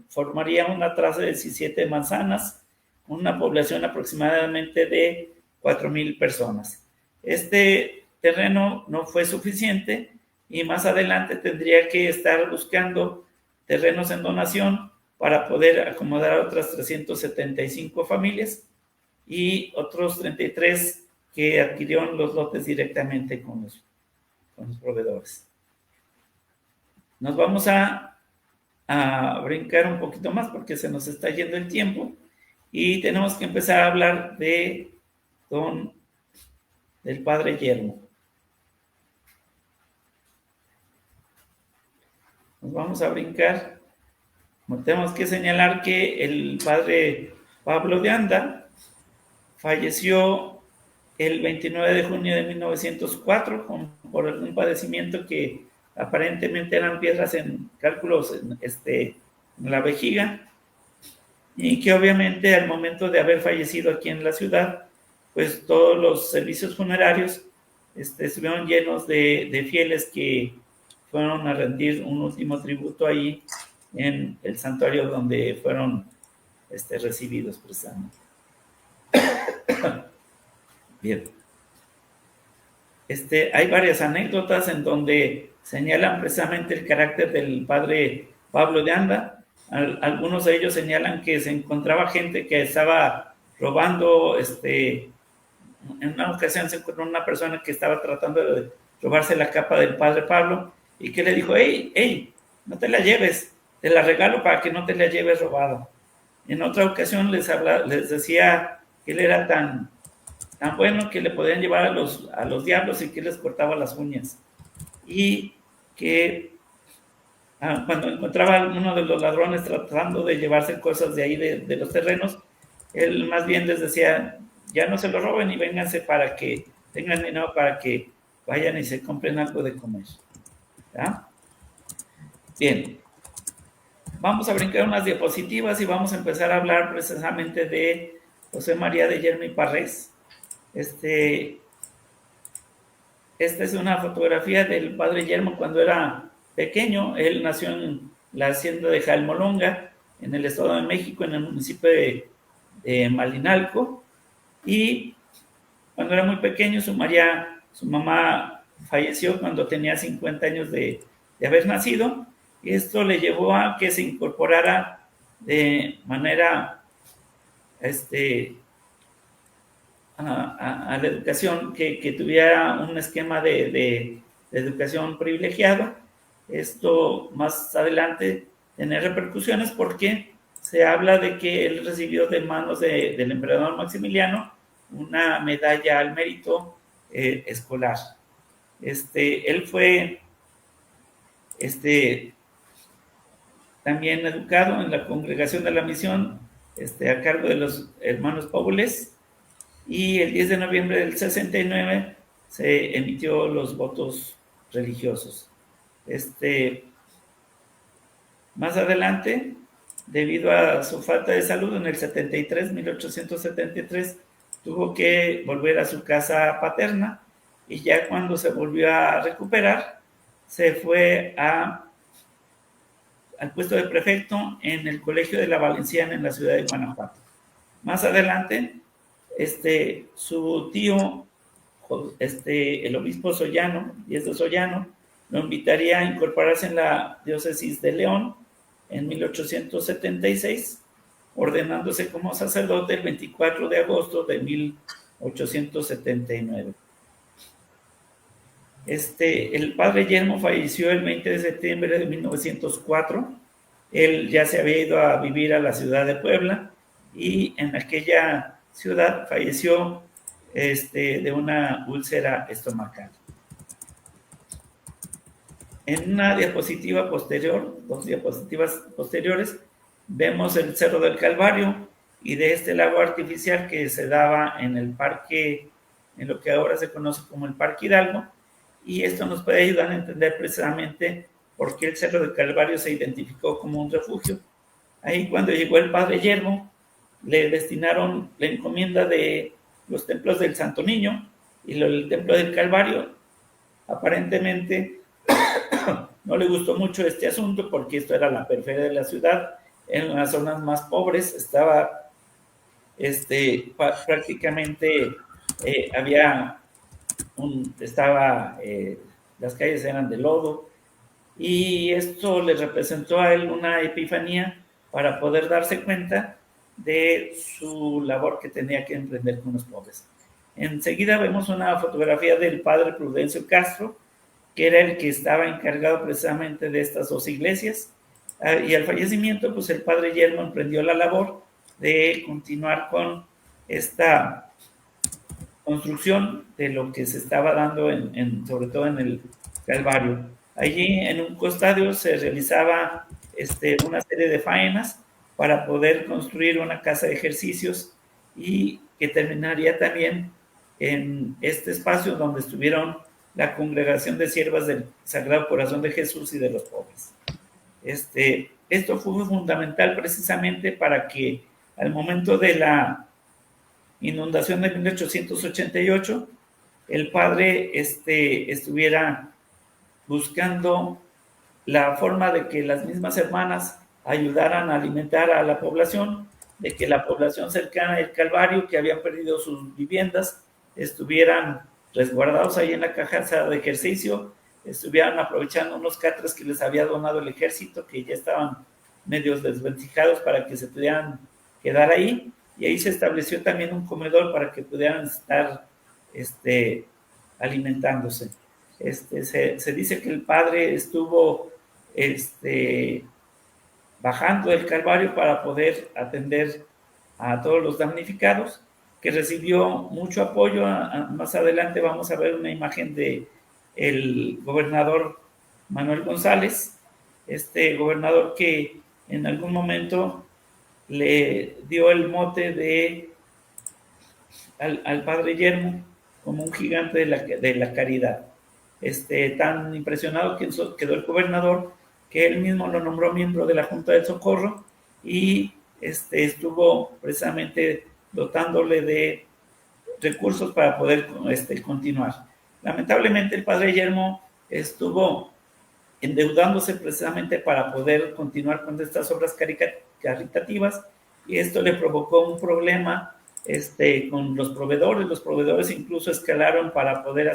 formaría una traza de 17 manzanas, con una población aproximadamente de 4,000 personas. Este terreno no fue suficiente y más adelante tendría que estar buscando terrenos en donación para poder acomodar a otras 375 familias y otros 33 que adquirieron los lotes directamente con los proveedores. Nos vamos a brincar un poquito más porque se nos está yendo el tiempo y tenemos que empezar a hablar del padre Yermo. Nos vamos a brincar. Tenemos que señalar que el padre Pablo de Anda falleció el 29 de junio de 1904 por un padecimiento que aparentemente eran piedras en cálculos en la vejiga, y que obviamente al momento de haber fallecido aquí en la ciudad, pues todos los servicios funerarios estuvieron llenos de fieles que fueron a rendir un último tributo ahí en el santuario donde fueron recibidos precisamente. Bien. Hay varias anécdotas en donde señalan precisamente el carácter del padre Pablo de Anda. Algunos de ellos señalan que se encontraba gente que estaba robando, en una ocasión se encontró una persona que estaba tratando de robarse la capa del padre Pablo y que le dijo, hey, no te la lleves, te la regalo para que no te la lleves robada. En otra ocasión les decía que él era tan bueno que le podían llevar a los diablos y que les cortaba las uñas. Y que cuando encontraba a alguno de los ladrones tratando de llevarse cosas de ahí de los terrenos, él más bien les decía, ya no se lo roben y vénganse para que tengan dinero para que vayan y se compren algo de comer. ¿Ya? Bien. Vamos a brincar unas diapositivas y vamos a empezar a hablar precisamente de José María de Yermo y Parrés. Esta es una fotografía del padre Yermo cuando era pequeño. Él nació en la hacienda de Jalmolonga, en el Estado de México, en el municipio de Malinalco. Y cuando era muy pequeño, su mamá falleció cuando tenía 50 años de haber nacido. Y esto le llevó a que se incorporara de manera a la educación, que tuviera un esquema de educación privilegiado. Esto más adelante tiene repercusiones porque se habla de que él recibió de manos del emperador Maximiliano una medalla al mérito escolar. Él fue también educado en la Congregación de la Misión a cargo de los hermanos Paules, y el 10 de noviembre del 69 se emitió los votos religiosos. Más adelante, debido a su falta de salud, en el 1873, tuvo que volver a su casa paterna, y ya cuando se volvió a recuperar, se fue al puesto de prefecto en el Colegio de la Valenciana en la ciudad de Guanajuato. Más adelante, su tío, el obispo Sollano, Diez Sollano, lo invitaría a incorporarse en la diócesis de León en 1876, ordenándose como sacerdote el 24 de agosto de 1879. El padre Yermo falleció el 20 de septiembre de 1904. Él ya se había ido a vivir a la ciudad de Puebla, y en aquella ciudad falleció de una úlcera estomacal. En una diapositiva posterior, 2 diapositivas posteriores, vemos el Cerro del Calvario y de este lago artificial que se daba en el parque, en lo que ahora se conoce como el Parque Hidalgo, y esto nos puede ayudar a entender precisamente por qué el Cerro del Calvario se identificó como un refugio. Ahí cuando llegó el padre Yermo, le destinaron la encomienda de los templos del Santo Niño y el templo del Calvario. Aparentemente no le gustó mucho este asunto porque esto era la periferia de la ciudad, en las zonas más pobres estaba prácticamente las calles eran de lodo, y esto le representó a él una epifanía para poder darse cuenta de su labor que tenía que emprender con los pobres. Enseguida vemos una fotografía del padre Prudencio Castro, que era el que estaba encargado precisamente de estas 2 iglesias, y al fallecimiento, pues el padre Yermo emprendió la labor de continuar con esta construcción de lo que se estaba dando sobre todo en el Calvario. Allí en un costado se realizaba una serie de faenas para poder construir una casa de ejercicios, y que terminaría también en este espacio donde estuvieron la Congregación de Siervas del Sagrado Corazón de Jesús y de los Pobres. Esto fue fundamental precisamente para que al momento de la inundación de 1888, el padre estuviera buscando la forma de que las mismas hermanas ayudaran a alimentar a la población, de que la población cercana al Calvario, que habían perdido sus viviendas, estuvieran resguardados ahí en la caja de ejercicio, estuvieran aprovechando unos catres que les había donado el ejército, que ya estaban medios desventijados para que se pudieran quedar ahí, y ahí se estableció también un comedor para que pudieran estar alimentándose. Se dice que el padre estuvo bajando el Calvario para poder atender a todos los damnificados, que recibió mucho apoyo. Más adelante vamos a ver una imagen de el gobernador Manuel González, gobernador que en algún momento le dio el mote al padre Yermo como un gigante de la caridad. Tan impresionado quedó el gobernador que él mismo lo nombró miembro de la Junta del Socorro y estuvo precisamente dotándole de recursos para poder continuar. Lamentablemente el padre Yermo estuvo endeudándose precisamente para poder continuar con estas obras caritativas, y esto le provocó un problema con los proveedores. Los proveedores incluso escalaron para poder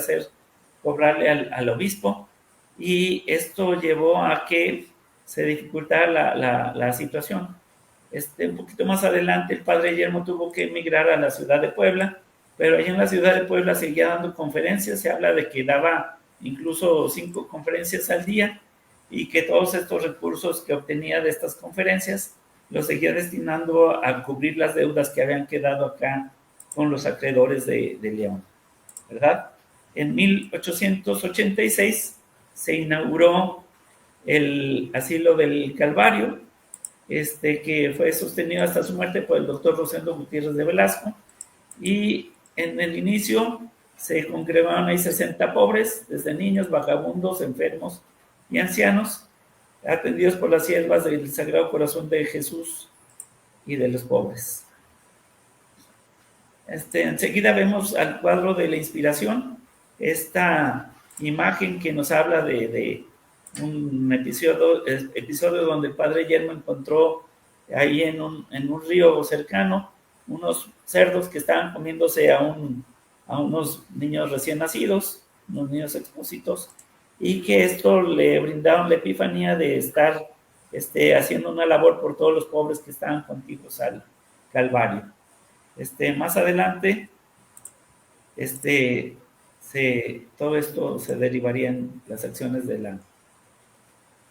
cobrarle al obispo, y esto llevó a que se dificultara la situación. Un poquito más adelante el padre Yermo tuvo que emigrar a la ciudad de Puebla, pero allí en la ciudad de Puebla seguía dando conferencias. Se habla de que daba incluso 5 conferencias al día, y que todos estos recursos que obtenía de estas conferencias los seguía destinando a cubrir las deudas que habían quedado acá con los acreedores de León, ¿verdad? En 1886 se inauguró el Asilo del Calvario, que fue sostenido hasta su muerte por el doctor Rosendo Gutiérrez de Velasco, y en el inicio se congregaron ahí 60 pobres, desde niños, vagabundos, enfermos y ancianos, atendidos por las siervas del Sagrado Corazón de Jesús y de los pobres. Enseguida vemos al cuadro de la Inspiración, esta imagen que nos habla de un episodio donde el padre Yermo encontró ahí en un río cercano unos cerdos que estaban comiéndose a unos niños recién nacidos, unos niños expósitos, y que esto le brindaron la epifanía de estar haciendo una labor por todos los pobres que estaban contigus al Calvario. Más adelante, todo esto se derivaría en las acciones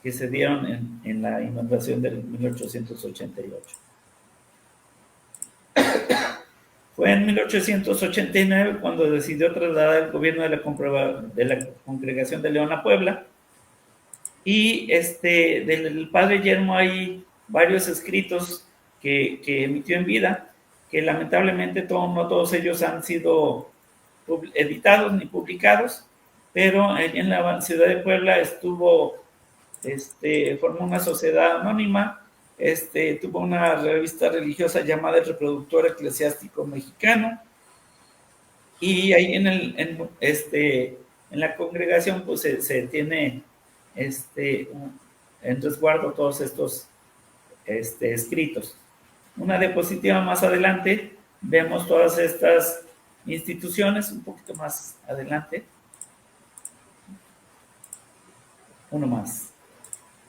que se dieron en la inundación del 1888. Fue en 1889 cuando decidió trasladar el gobierno de la Congregación de León a Puebla, y del padre Yermo hay varios escritos que emitió en vida, que lamentablemente no todos ellos han sido editados ni publicados, pero en la ciudad de Puebla formó una sociedad anónima, tuvo una revista religiosa llamada El Reproductor Eclesiástico Mexicano, y ahí en la congregación pues se tiene en resguardo todos estos escritos. Una diapositiva más adelante vemos todas estas instituciones, un poquito más adelante. Uno más.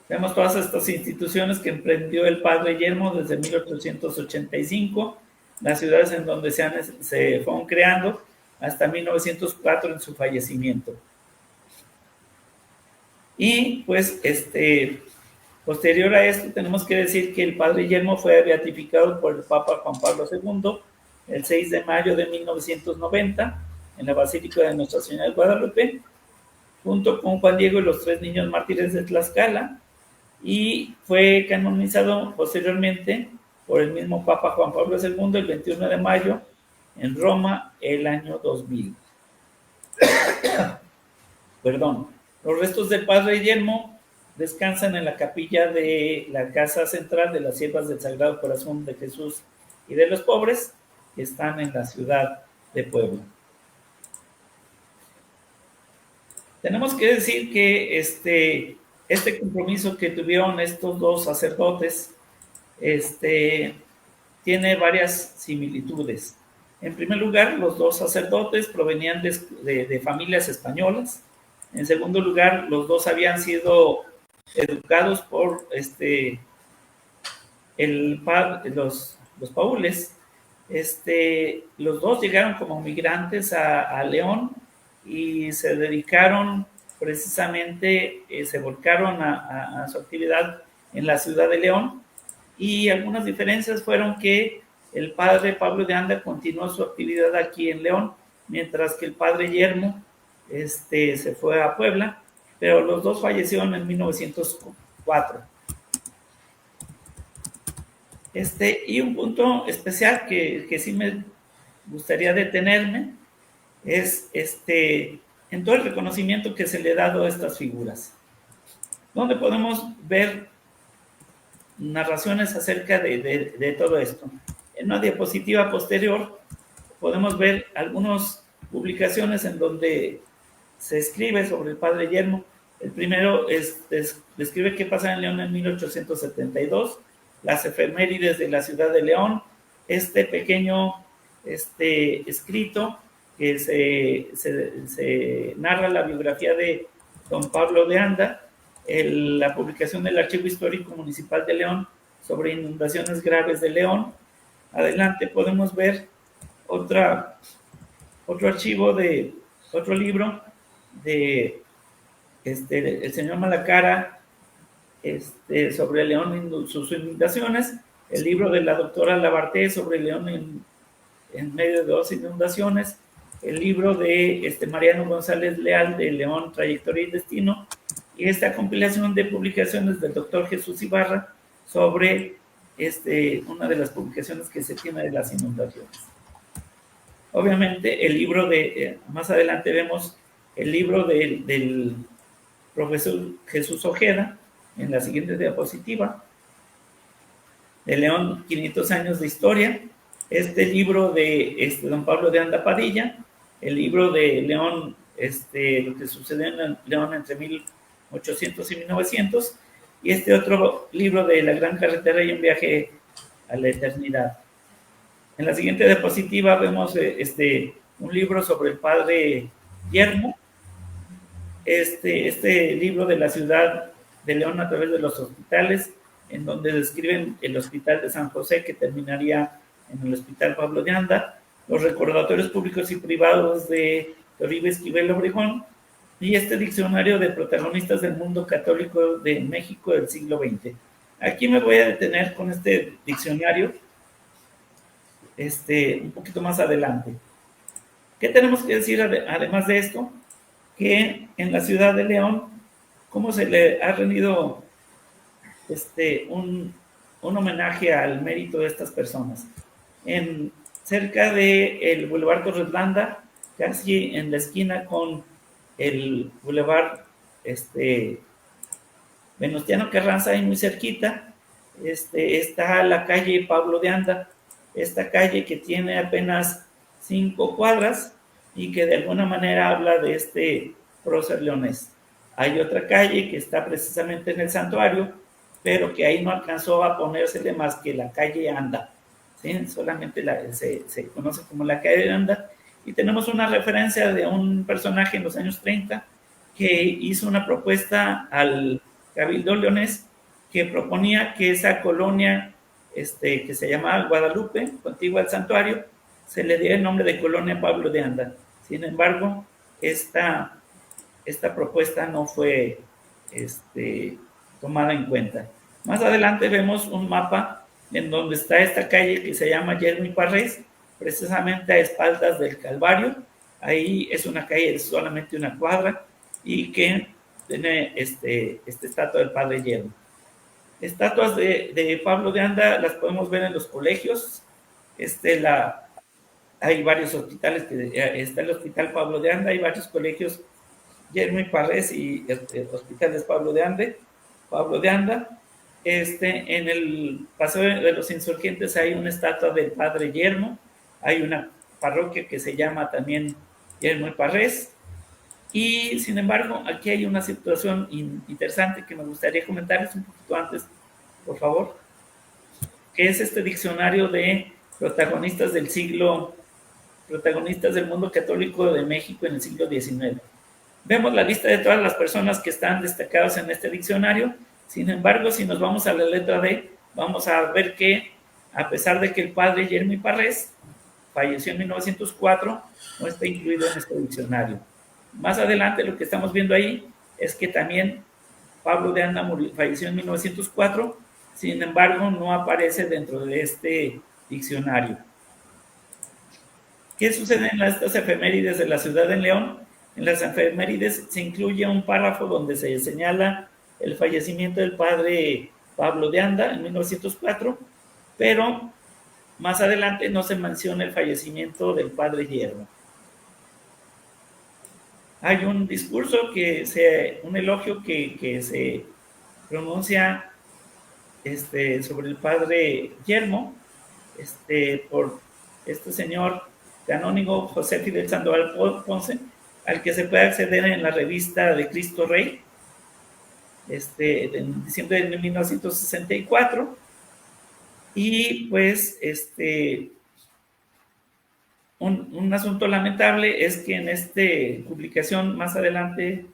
Vemos todas estas instituciones que emprendió el padre Yermo desde 1885, las ciudades en donde se fueron creando hasta 1904 en su fallecimiento. Y pues posterior a esto tenemos que decir que el padre Yermo fue beatificado por el Papa Juan Pablo II el 6 de mayo de 1990 en la Basílica de Nuestra Señora de Guadalupe, junto con Juan Diego y los 3 niños mártires de Tlaxcala, y fue canonizado posteriormente por el mismo Papa Juan Pablo II el 21 de mayo en Roma el año 2000. perdón, los restos del padre Yelmo descansan en la capilla de la Casa Central de las Siervas del Sagrado Corazón de Jesús y de los Pobres, que están en la ciudad de Puebla. Tenemos que decir que este compromiso que tuvieron estos dos sacerdotes tiene varias similitudes. En primer lugar, los dos sacerdotes provenían de familias españolas. En segundo lugar, los dos habían sido educados por los paules. Los dos llegaron como migrantes a León y se dedicaron precisamente, se volcaron a su actividad en la ciudad de León, y algunas diferencias fueron que el padre Pablo de Anda continuó su actividad aquí en León, mientras que el padre Yermo se fue a Puebla, pero los dos fallecieron en 1904. Y un punto especial que sí me gustaría detenerme es en todo el reconocimiento que se le ha dado a estas figuras, donde podemos ver narraciones acerca de todo esto. En una diapositiva posterior podemos ver algunas publicaciones en donde se escribe sobre el padre Yelmo. El primero describe qué pasa en León en 1872, las efemérides de la ciudad de León, este pequeño escrito que se narra la biografía de don Pablo de Anda, la publicación del Archivo Histórico Municipal de León sobre inundaciones graves de León. Adelante podemos ver otro archivo de otro libro de el señor Malacara sobre León y sus inundaciones, el libro de la doctora Labarté sobre León en medio de dos inundaciones, el libro de Mariano González Leal de León, Trayectoria y Destino, y esta compilación de publicaciones del doctor Jesús Ibarra sobre una de las publicaciones que se tiene de las inundaciones. Obviamente el libro más adelante vemos el libro del profesor Jesús Ojeda en la siguiente diapositiva, de León, 500 años de historia, este libro de don Pablo de Anda Padilla, el libro de León, lo que sucedió en León entre 1800 y 1900, y otro libro de La Gran Carretera y un viaje a la eternidad. En la siguiente diapositiva vemos un libro sobre el padre Yermo, este libro de la ciudad de León a través de los hospitales, en donde describen el hospital de San José, que terminaría en el hospital Pablo de Anda, los recordatorios públicos y privados de Toribe Esquivel Obregón, y este diccionario de protagonistas del mundo católico de México del siglo XX. Aquí me voy a detener con este diccionario un poquito más adelante. ¿Qué tenemos que decir además de esto? Que en la ciudad de León, cómo se le ha rendido un homenaje al mérito de estas personas. Cerca del Boulevard Torres Landa, casi en la esquina con el Boulevard Venustiano Carranza, ahí muy cerquita, está la calle Pablo de Anda, esta calle que tiene apenas 5 cuadras y que de alguna manera habla de este prócer leonés. Hay otra calle que está precisamente en el santuario, pero que ahí no alcanzó a ponérsele más que la calle Anda, ¿sí? Solamente se conoce como la calle Anda, y tenemos una referencia de un personaje en los años 30 que hizo una propuesta al Cabildo leonés que proponía que esa colonia que se llamaba Guadalupe, contigua al santuario, se le diera el nombre de Colonia Pablo de Anda. Sin embargo, esta propuesta no fue tomada en cuenta. Más adelante vemos un mapa en donde está esta calle que se llama Yermo y Parrés, precisamente a espaldas del Calvario. Ahí es una calle de solamente una cuadra y que tiene estatua del padre Yermo. Estatuas de Pablo de Anda las podemos ver en los colegios. Hay varios hospitales, está el Hospital Pablo de Anda, hay varios colegios Yermo y Parrés y Hospitales Pablo de Anda. En el Paseo de los Insurgentes hay una estatua del Padre Yermo, hay una parroquia que se llama también Yermo y Parrés, y sin embargo aquí hay una situación interesante que me gustaría comentarles un poquito antes, por favor, que es este diccionario de protagonistas protagonistas del mundo católico de México en el siglo XIX. Vemos la lista de todas las personas que están destacadas en este diccionario. Sin embargo, si nos vamos a la letra D, vamos a ver que, a pesar de que el padre Yermo y Parrés falleció en 1904, no está incluido en este diccionario. Más adelante, lo que estamos viendo ahí es que también Pablo de Anda falleció en 1904, sin embargo, no aparece dentro de este diccionario. ¿Qué sucede en estas efemérides de la ciudad de León? En las efemérides se incluye un párrafo donde se señala el fallecimiento del padre Pablo de Anda en 1904, pero más adelante no se menciona el fallecimiento del padre Yermo. Hay un discurso un elogio que se pronuncia sobre el padre Yermo, por este señor canónigo José Fidel Sandoval Ponce, al que se puede acceder en la revista de Cristo Rey, en diciembre de 1964. Y pues un asunto lamentable es que en esta publicación más adelante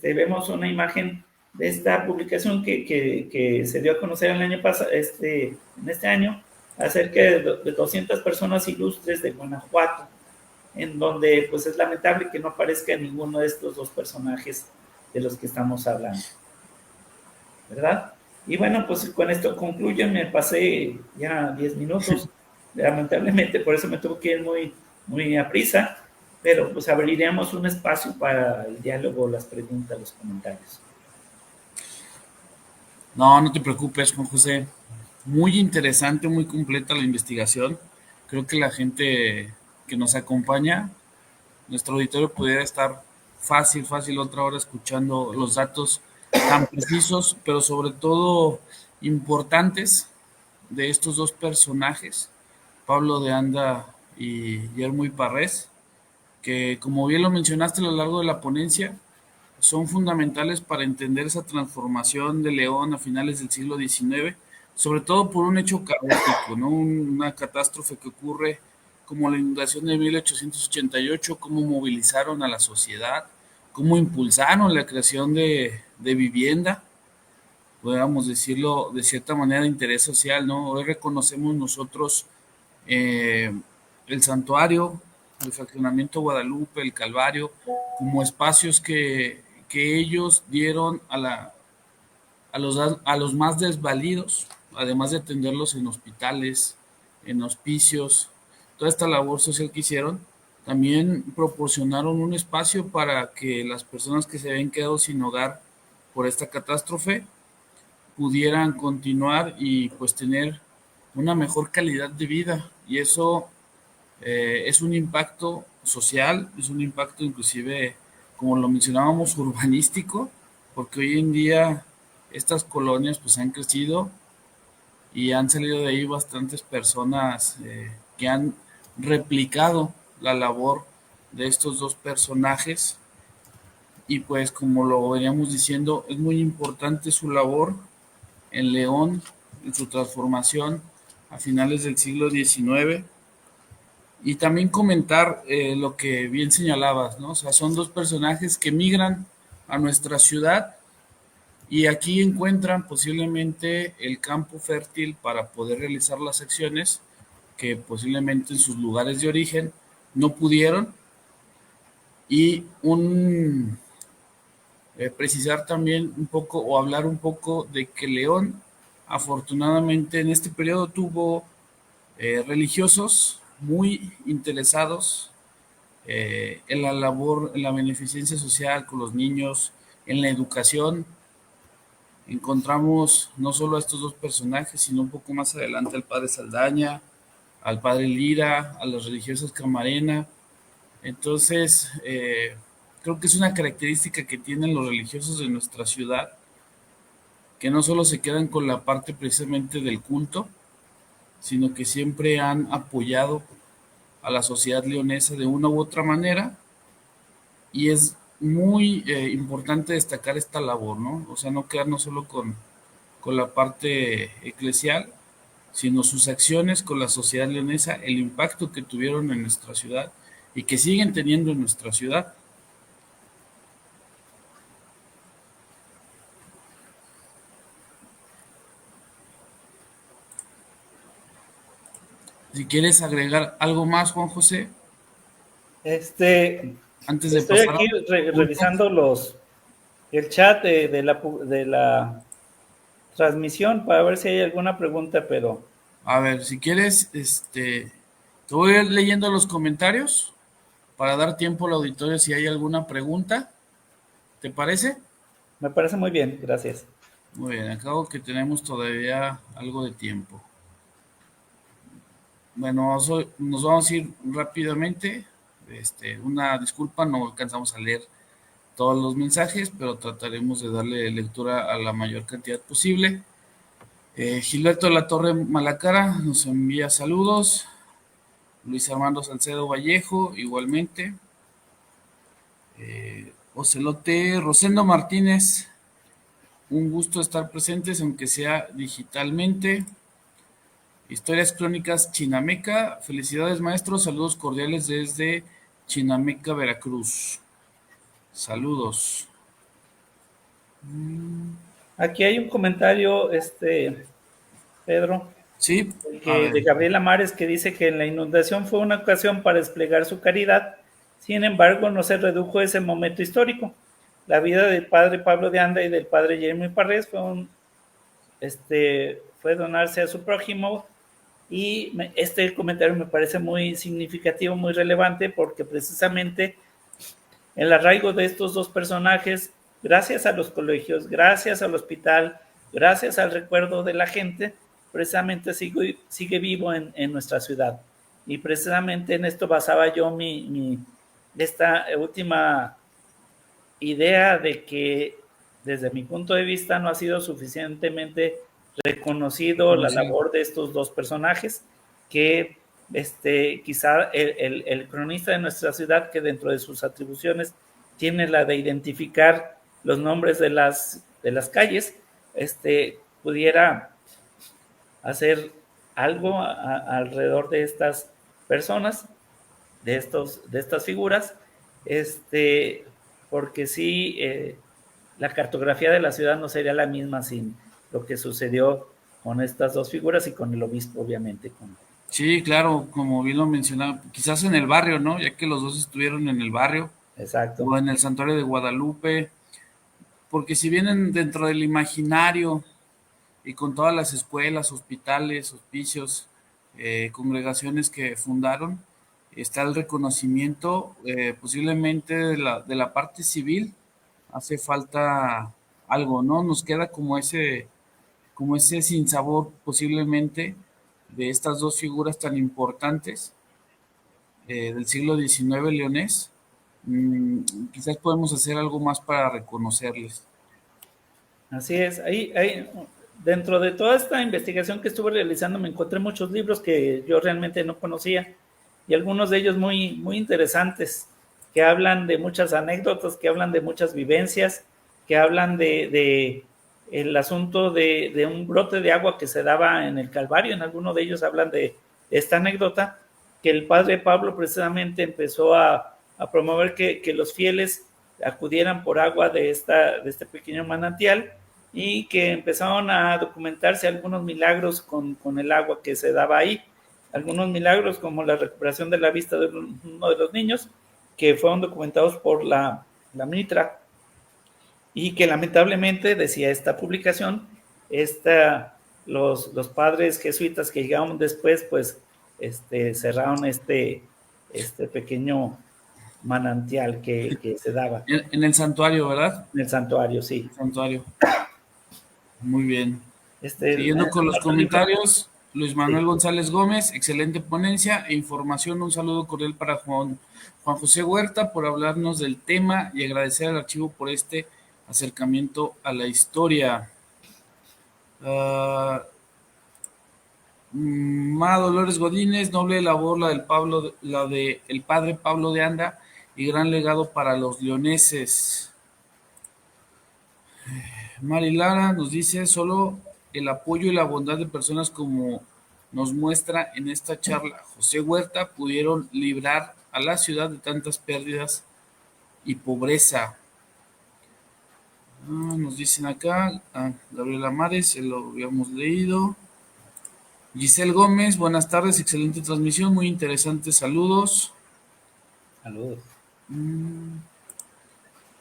vemos una imagen de esta publicación que se dio a conocer el año pasado, en este año, acerca de 200 personas ilustres de Guanajuato, en donde pues es lamentable que no aparezca ninguno de estos dos personajes de los que estamos hablando, ¿verdad? Y bueno, pues con esto concluyo, me pasé ya 10 minutos, lamentablemente, por eso me tuve que ir muy a prisa, pero pues abriremos un espacio para el diálogo, las preguntas, los comentarios. No, no te preocupes, Juan José. Muy interesante, muy completa la investigación. Creo que la gente que nos acompaña, nuestro auditorio pudiera estar fácil otra hora escuchando los datos tan precisos, pero sobre todo importantes de estos dos personajes, Pablo de Anda y Yermo y Parrés, que como bien lo mencionaste a lo largo de la ponencia, son fundamentales para entender esa transformación de León a finales del siglo XIX, sobre todo por un hecho caótico, ¿no? Una catástrofe que ocurre como la inundación de 1888, cómo movilizaron a la sociedad, cómo impulsaron la creación de vivienda, podríamos decirlo de cierta manera, interés social, ¿no? Hoy reconocemos nosotros eh, el santuario, el fraccionamiento Guadalupe, el Calvario, como espacios que ellos dieron a los más desvalidos, además de atenderlos en hospitales, en hospicios, toda esta labor social que hicieron, también proporcionaron un espacio para que las personas que se habían quedado sin hogar por esta catástrofe pudieran continuar y pues tener una mejor calidad de vida. Y eso es un impacto social, es un impacto inclusive, como lo mencionábamos, urbanístico, porque hoy en día estas colonias pues han crecido y han salido de ahí bastantes personas que han replicado la labor de estos dos personajes y pues como lo veníamos diciendo, es muy importante su labor en León, en su transformación a finales del siglo XIX. Y también comentar lo que bien señalabas, ¿no? O sea, son dos personajes que migran a nuestra ciudad y aquí encuentran posiblemente el campo fértil para poder realizar las acciones que posiblemente en sus lugares de origen no pudieron. Y precisar también un poco o hablar un poco de que León afortunadamente en este periodo tuvo religiosos muy interesados en la labor, en la beneficencia social con los niños, en la educación. Encontramos no solo a estos dos personajes, sino un poco más adelante al padre Saldaña, al padre Lira, a las religiosas Camarena. Entonces, creo que es una característica que tienen los religiosos de nuestra ciudad, que no solo se quedan con la parte precisamente del culto, sino que siempre han apoyado a la sociedad leonesa de una u otra manera, y es muy importante destacar esta labor, ¿no? O sea, no quedarnos solo con la parte eclesial, sino sus acciones con la sociedad leonesa, el impacto que tuvieron en nuestra ciudad y que siguen teniendo en nuestra ciudad. Si quieres agregar algo más, Juan José, antes de Estoy pasar aquí revisando el chat de la transmisión para ver si hay alguna pregunta, pero a ver, si quieres, te voy a ir leyendo los comentarios para dar tiempo al auditorio si hay alguna pregunta. ¿Te parece? me parece muy bien, gracias. Muy bien, acabo que tenemos todavía algo de tiempo. Bueno, nos vamos a ir rápidamente. Una disculpa, no alcanzamos a leer todos los mensajes, pero trataremos de darle lectura a la mayor cantidad posible. Gilberto de la Torre Malacara nos envía saludos. Luis Armando Salcedo Vallejo, igualmente. Ocelote Rosendo Martínez, un gusto estar presentes, aunque sea digitalmente. Historias Crónicas Chinameca, felicidades maestros, saludos cordiales desde Chinameca, Veracruz. Saludos. Aquí hay un comentario, Pedro, Sí, de Gabriela Mares, que dice que en la inundación fue una ocasión para desplegar su caridad, sin embargo no se redujo ese momento histórico. La vida del padre Pablo de Anda y del padre Jeremy Parrés fue donarse a su prójimo, y este comentario me parece muy significativo, muy relevante, porque precisamente el arraigo de estos dos personajes, gracias a los colegios, gracias al hospital, gracias al recuerdo de la gente, precisamente sigue vivo en nuestra ciudad. Y precisamente en esto basaba yo esta última idea de que desde mi punto de vista no ha sido suficientemente reconocido la labor de estos dos personajes, que quizá el cronista de nuestra ciudad, que dentro de sus atribuciones tiene la de identificar los nombres de las calles, pudiera hacer algo alrededor de estas personas, de estas figuras, porque sí, la cartografía de la ciudad no sería la misma sin lo que sucedió con estas dos figuras y con el obispo, obviamente. Sí, claro, como bien lo mencionaba, quizás en el barrio, ¿no? Ya que los dos estuvieron en el barrio. Exacto. O en el Santuario de Guadalupe, porque si vienen dentro del imaginario y con todas las escuelas, hospitales, hospicios, congregaciones que fundaron, está el reconocimiento posiblemente de la parte civil. Hace falta algo, ¿no? Nos queda como ese sinsabor posiblemente de estas dos figuras tan importantes del siglo XIX leonés. Quizás podemos hacer algo más para reconocerles. Así es. Ahí, dentro de toda esta investigación que estuve realizando, me encontré muchos libros que yo realmente no conocía, y algunos de ellos muy, muy interesantes, que hablan de muchas anécdotas, que hablan de muchas vivencias, que hablan de el asunto de un brote de agua que se daba en el Calvario. En alguno de ellos hablan de esta anécdota, que el padre Pablo precisamente empezó a promover que los fieles acudieran por agua de este pequeño manantial, y que empezaron a documentarse algunos milagros con el agua que se daba ahí. Algunos milagros como la recuperación de la vista de uno de los niños, que fueron documentados por la Mitra, y que lamentablemente, decía esta publicación, los padres jesuitas que llegaron después, pues cerraron este pequeño manantial que se daba. En el santuario, ¿verdad? En el santuario, sí. El santuario. Muy bien. Siguiendo con los comentarios, Luis Manuel González Gómez, excelente ponencia e información. Un saludo cordial para Juan José Huerta por hablarnos del tema y agradecer al archivo por este acercamiento a la historia. Ma Dolores Godínez, noble labor la de el padre Pablo de Anda y gran legado para los leoneses. Mari Lara nos dice, solo el apoyo y la bondad de personas como nos muestra en esta charla José Huerta pudieron librar a la ciudad de tantas pérdidas y pobreza. Nos dicen acá, Gabriela Mares, se lo habíamos leído. Giselle Gómez, buenas tardes, excelente transmisión, muy interesante, saludos. Saludos.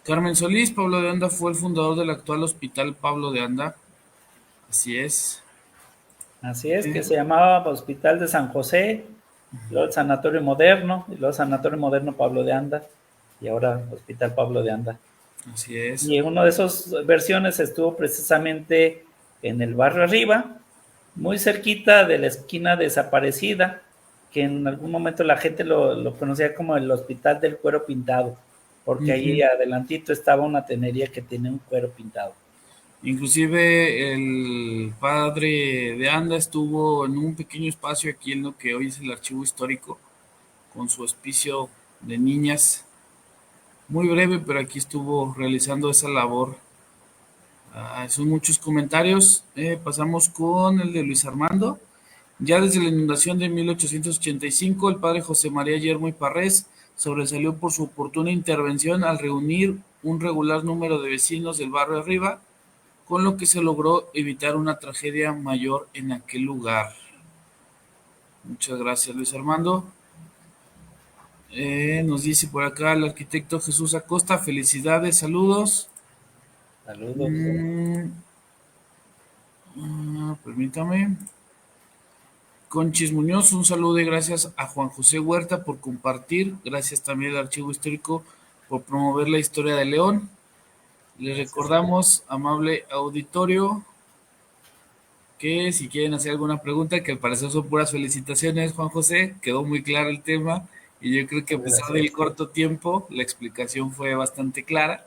Carmen Solís, Pablo de Anda fue el fundador del actual Hospital Pablo de Anda. Así es. Así es, que se llamaba Hospital de San José, luego el Sanatorio Moderno, y luego Sanatorio Moderno Pablo de Anda, y ahora Hospital Pablo de Anda. Así es. Y en una de esas versiones estuvo precisamente en el barrio arriba, muy cerquita de la esquina Desaparecida, que en algún momento la gente lo conocía como el Hospital del Cuero Pintado, porque ahí adelantito estaba una tenería que tenía un cuero pintado. Inclusive el padre de Anda estuvo en un pequeño espacio aquí en lo que hoy es el archivo histórico, con su hospicio de niñas. Muy breve, pero aquí estuvo realizando esa labor. Son muchos comentarios. Pasamos con el de Luis Armando. Ya desde la inundación de 1885, el padre José María Yermo y Parrés sobresalió por su oportuna intervención al reunir un regular número de vecinos del barrio arriba, con lo que se logró evitar una tragedia mayor en aquel lugar. Muchas gracias, Luis Armando. Nos dice por acá el arquitecto Jesús Acosta, felicidades, saludos. Saludos. Permítame. Conchis Muñoz, un saludo y gracias a Juan José Huerta por compartir. Gracias también al Archivo Histórico por promover la historia de León. Les recordamos, amable auditorio, que si quieren hacer alguna pregunta, que al parecer son puras felicitaciones, Juan José, quedó muy claro el tema y yo creo que a pesar del corto tiempo, la explicación fue bastante clara,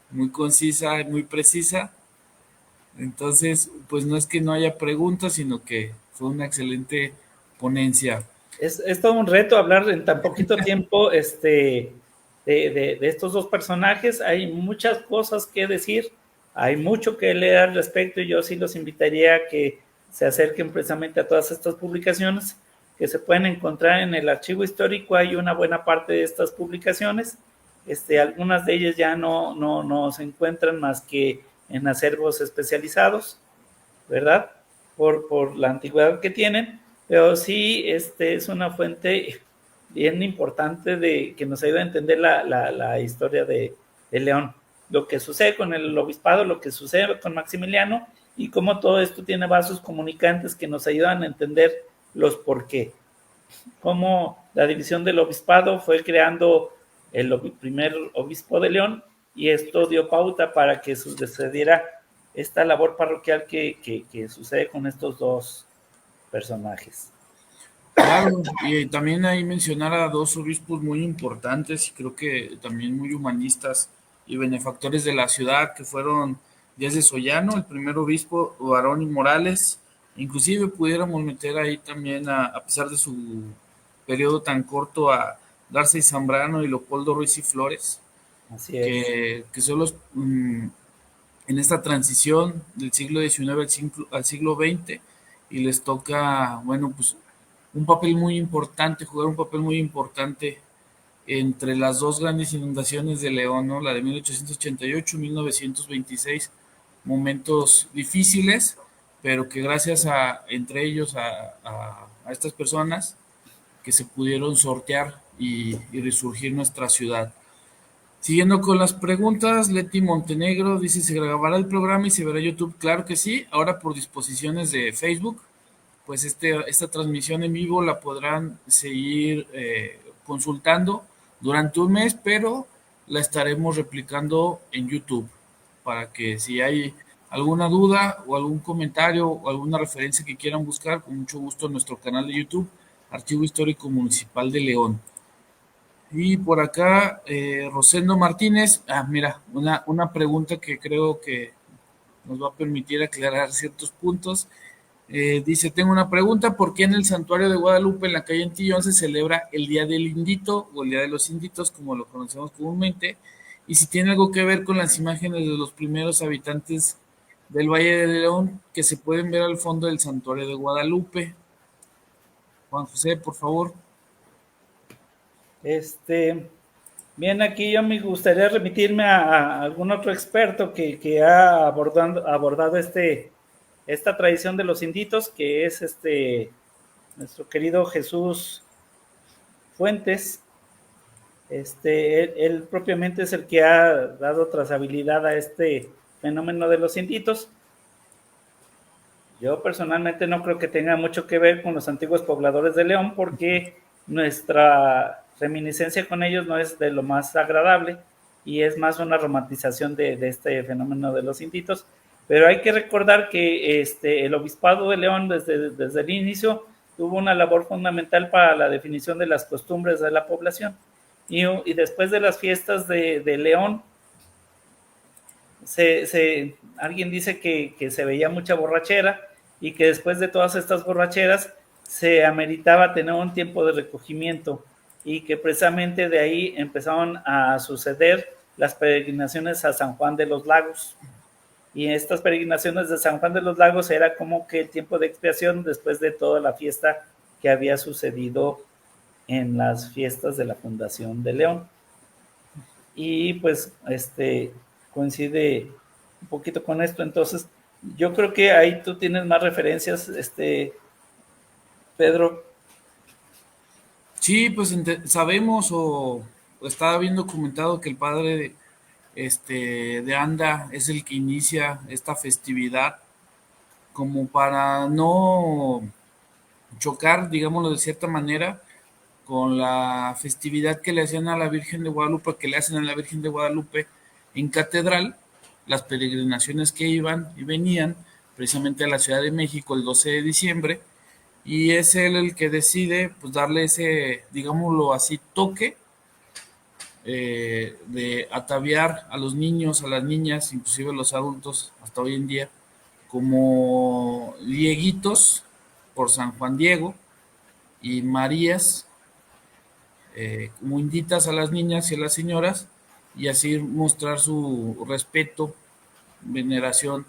muy concisa y muy precisa. Entonces, pues no es que no haya preguntas, sino que fue una excelente ponencia. Es todo un reto hablar en tan poquito tiempo de estos dos personajes. Hay muchas cosas que decir, hay mucho que leer al respecto y yo sí los invitaría a que se acerquen precisamente a todas estas publicaciones que se pueden encontrar en el archivo histórico. Hay una buena parte de estas publicaciones. Algunas de ellas ya no se encuentran más que en acervos especializados, ¿verdad? Por la antigüedad que tienen, pero sí es una fuente bien importante que nos ayuda a entender la historia de León, lo que sucede con el obispado, lo que sucede con Maximiliano y cómo todo esto tiene vasos comunicantes que nos ayudan a entender los por qué. Cómo la división del obispado fue creando el primer obispo de León y esto dio pauta para que sucediera esta labor parroquial que sucede con estos dos personajes. Claro, y también ahí mencionar a dos obispos muy importantes y creo que también muy humanistas y benefactores de la ciudad, que fueron Díaz de Sollano, el primer obispo, Barón y Morales. Inclusive pudiéramos meter ahí también, a pesar de su periodo tan corto, a Garza y Zambrano y Leopoldo Ruiz y Flores. Así es. Que son los en esta transición del siglo XIX al siglo XX y les toca, bueno, pues un papel muy importante, jugar un papel muy importante entre las dos grandes inundaciones de León, ¿no? La de 1888 y 1926, momentos difíciles, pero que gracias entre ellos a estas personas que se pudieron sortear y resurgir nuestra ciudad. Siguiendo con las preguntas, Leti Montenegro dice, ¿se grabará el programa y se verá YouTube? Claro que sí, ahora por disposiciones de Facebook, pues esta transmisión en vivo la podrán seguir consultando durante un mes, pero la estaremos replicando en YouTube, para que si hay alguna duda o algún comentario o alguna referencia que quieran buscar, con mucho gusto en nuestro canal de YouTube, Archivo Histórico Municipal de León. Y por acá, Rosendo Martínez, mira, una pregunta que creo que nos va a permitir aclarar ciertos puntos. Dice, tengo una pregunta, ¿por qué en el santuario de Guadalupe, en la calle Antillón, se celebra el Día del Indito o el Día de los Inditos, como lo conocemos comúnmente? Y si tiene algo que ver con las imágenes de los primeros habitantes del Valle de León que se pueden ver al fondo del santuario de Guadalupe. Juan José, por favor. Bien, aquí yo me gustaría remitirme a algún otro experto que ha abordado esta tradición de los inditos, que es nuestro querido Jesús Fuentes. Él propiamente es el que ha dado trazabilidad a este fenómeno de los inditos. Yo personalmente no creo que tenga mucho que ver con los antiguos pobladores de León, porque nuestra reminiscencia con ellos no es de lo más agradable y es más una romantización de este fenómeno de los inditos. Pero hay que recordar que el obispado de León desde el inicio tuvo una labor fundamental para la definición de las costumbres de la población. Y después de las fiestas de León, alguien dice que se veía mucha borrachera y que después de todas estas borracheras se ameritaba tener un tiempo de recogimiento, y que precisamente de ahí empezaron a suceder las peregrinaciones a San Juan de los Lagos. Y estas peregrinaciones de San Juan de los Lagos era como que el tiempo de expiación después de toda la fiesta que había sucedido en las fiestas de la Fundación de León. Y pues coincide un poquito con esto. Entonces yo creo que ahí tú tienes más referencias, Pedro. Sí, pues sabemos o estaba bien documentado que el padre de Anda es el que inicia esta festividad, como para no chocar, digámoslo de cierta manera, con la festividad que le hacían a la Virgen de Guadalupe, que le hacen a la Virgen de Guadalupe en catedral, las peregrinaciones que iban y venían precisamente a la Ciudad de México el 12 de diciembre, y es él el que decide pues darle ese, digámoslo así, toque de ataviar a los niños, a las niñas, inclusive a los adultos hasta hoy en día, como dieguitos por San Juan Diego y Marías, como inditas a las niñas y a las señoras, y así mostrar su respeto, veneración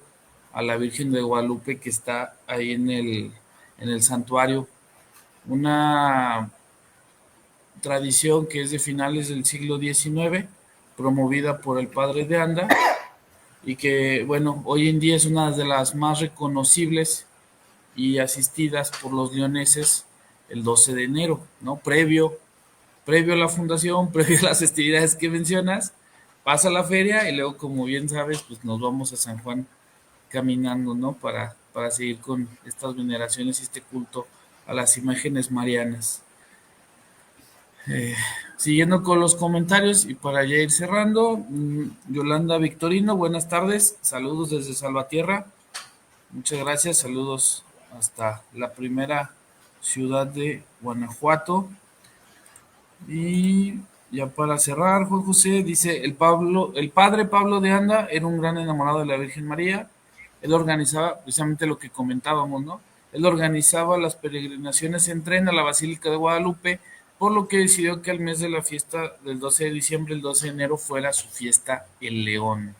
a la Virgen de Guadalupe que está ahí en el santuario. Una tradición que es de finales del siglo XIX, promovida por el padre de Anda, y que, bueno, hoy en día es una de las más reconocibles y asistidas por los leoneses el 12 de enero, ¿no? Previo a la fundación, previo a las festividades que mencionas, pasa la feria y luego, como bien sabes, pues nos vamos a San Juan caminando, ¿no? Para seguir con estas veneraciones y este culto a las imágenes marianas. Siguiendo con los comentarios y para ya ir cerrando, Yolanda Victorino, buenas tardes, saludos desde Salvatierra, muchas gracias, saludos hasta la primera ciudad de Guanajuato. Y ya para cerrar, Juan José dice, el padre Pablo de Anda era un gran enamorado de la Virgen María. Él organizaba precisamente lo que comentábamos, ¿no? Él organizaba las peregrinaciones en tren a la Basílica de Guadalupe, por lo que decidió que al mes de la fiesta del 12 de diciembre, el 12 de enero, fuera su fiesta en León.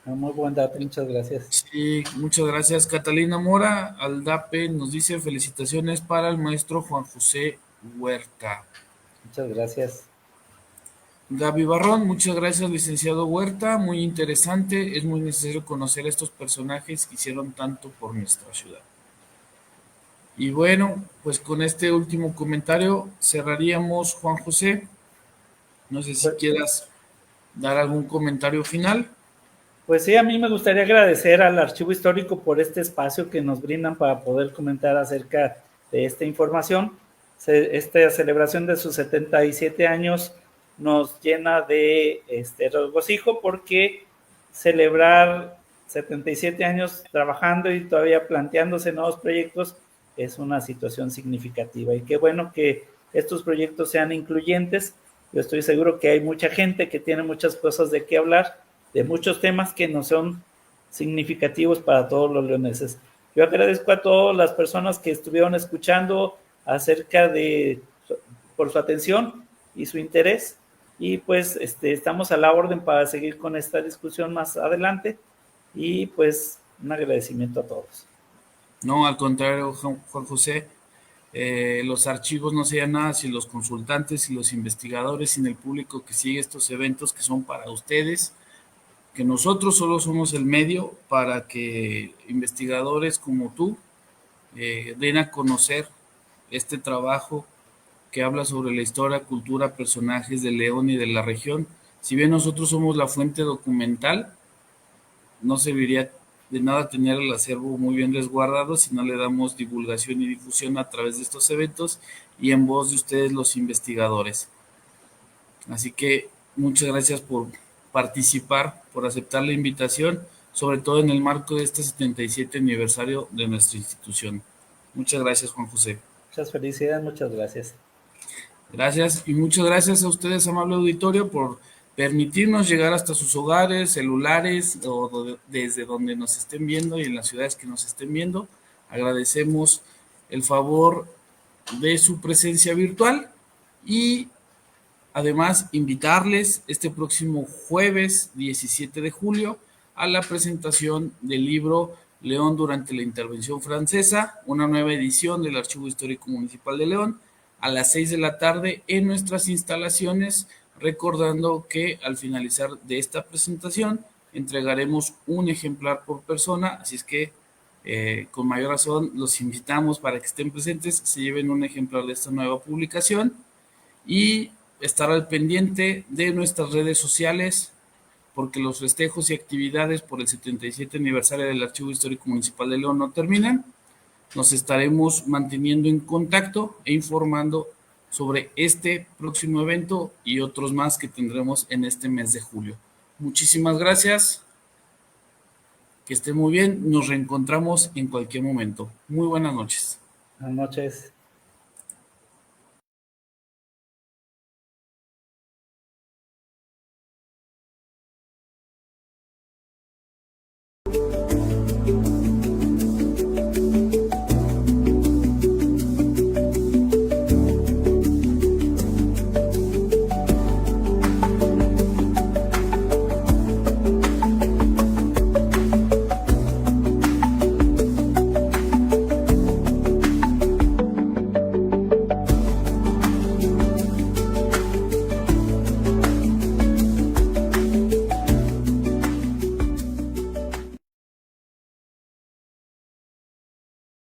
Muy buen dato, muchas gracias. Sí, muchas gracias. Catalina Mora Aldape nos dice, felicitaciones para el maestro Juan José Huerta. Muchas gracias. Gaby Barrón, muchas gracias, licenciado Huerta, muy interesante, es muy necesario conocer a estos personajes que hicieron tanto por nuestra ciudad. Y bueno, pues con este último comentario cerraríamos, Juan José. No sé si quieras dar algún comentario final. Pues sí, a mí me gustaría agradecer al Archivo Histórico por este espacio que nos brindan para poder comentar acerca de esta información. Esta celebración de sus 77 años nos llena de regocijo, porque celebrar 77 años trabajando y todavía planteándose nuevos proyectos es una situación significativa. Y qué bueno que estos proyectos sean incluyentes. Yo estoy seguro que hay mucha gente que tiene muchas cosas de qué hablar, de muchos temas que no son significativos para todos los leoneses. Yo agradezco a todas las personas que estuvieron escuchando por su atención y su interés. Y pues estamos a la orden para seguir con esta discusión más adelante. Y pues un agradecimiento a todos. No, al contrario, Juan José, los archivos no serían nada sin los consultantes y los investigadores, sin el público que sigue estos eventos que son para ustedes, que nosotros solo somos el medio para que investigadores como tú den a conocer este trabajo que habla sobre la historia, cultura, personajes de León y de la región. Si bien nosotros somos la fuente documental, no serviría de nada tener el acervo muy bien resguardado si no le damos divulgación y difusión a través de estos eventos y en voz de ustedes los investigadores. Así que muchas gracias por participar, por aceptar la invitación, sobre todo en el marco de este 77 aniversario de nuestra institución. Muchas gracias, Juan José. Muchas felicidades, muchas gracias. Gracias y muchas gracias a ustedes, amable auditorio, por permitirnos llegar hasta sus hogares, celulares o desde donde nos estén viendo y en las ciudades que nos estén viendo. Agradecemos el favor de su presencia virtual y además invitarles este próximo jueves 17 de julio a la presentación del libro León durante la intervención francesa, una nueva edición del Archivo Histórico Municipal de León, a las 6 de la tarde en nuestras instalaciones, recordando que al finalizar de esta presentación entregaremos un ejemplar por persona, así es que con mayor razón los invitamos para que estén presentes, se lleven un ejemplar de esta nueva publicación y estar al pendiente de nuestras redes sociales porque los festejos y actividades por el 77 aniversario del Archivo Histórico Municipal de León no terminan. Nos estaremos manteniendo en contacto e informando sobre este próximo evento y otros más que tendremos en este mes de julio. Muchísimas gracias. Que esté muy bien. Nos reencontramos en cualquier momento. Muy buenas noches. Buenas noches.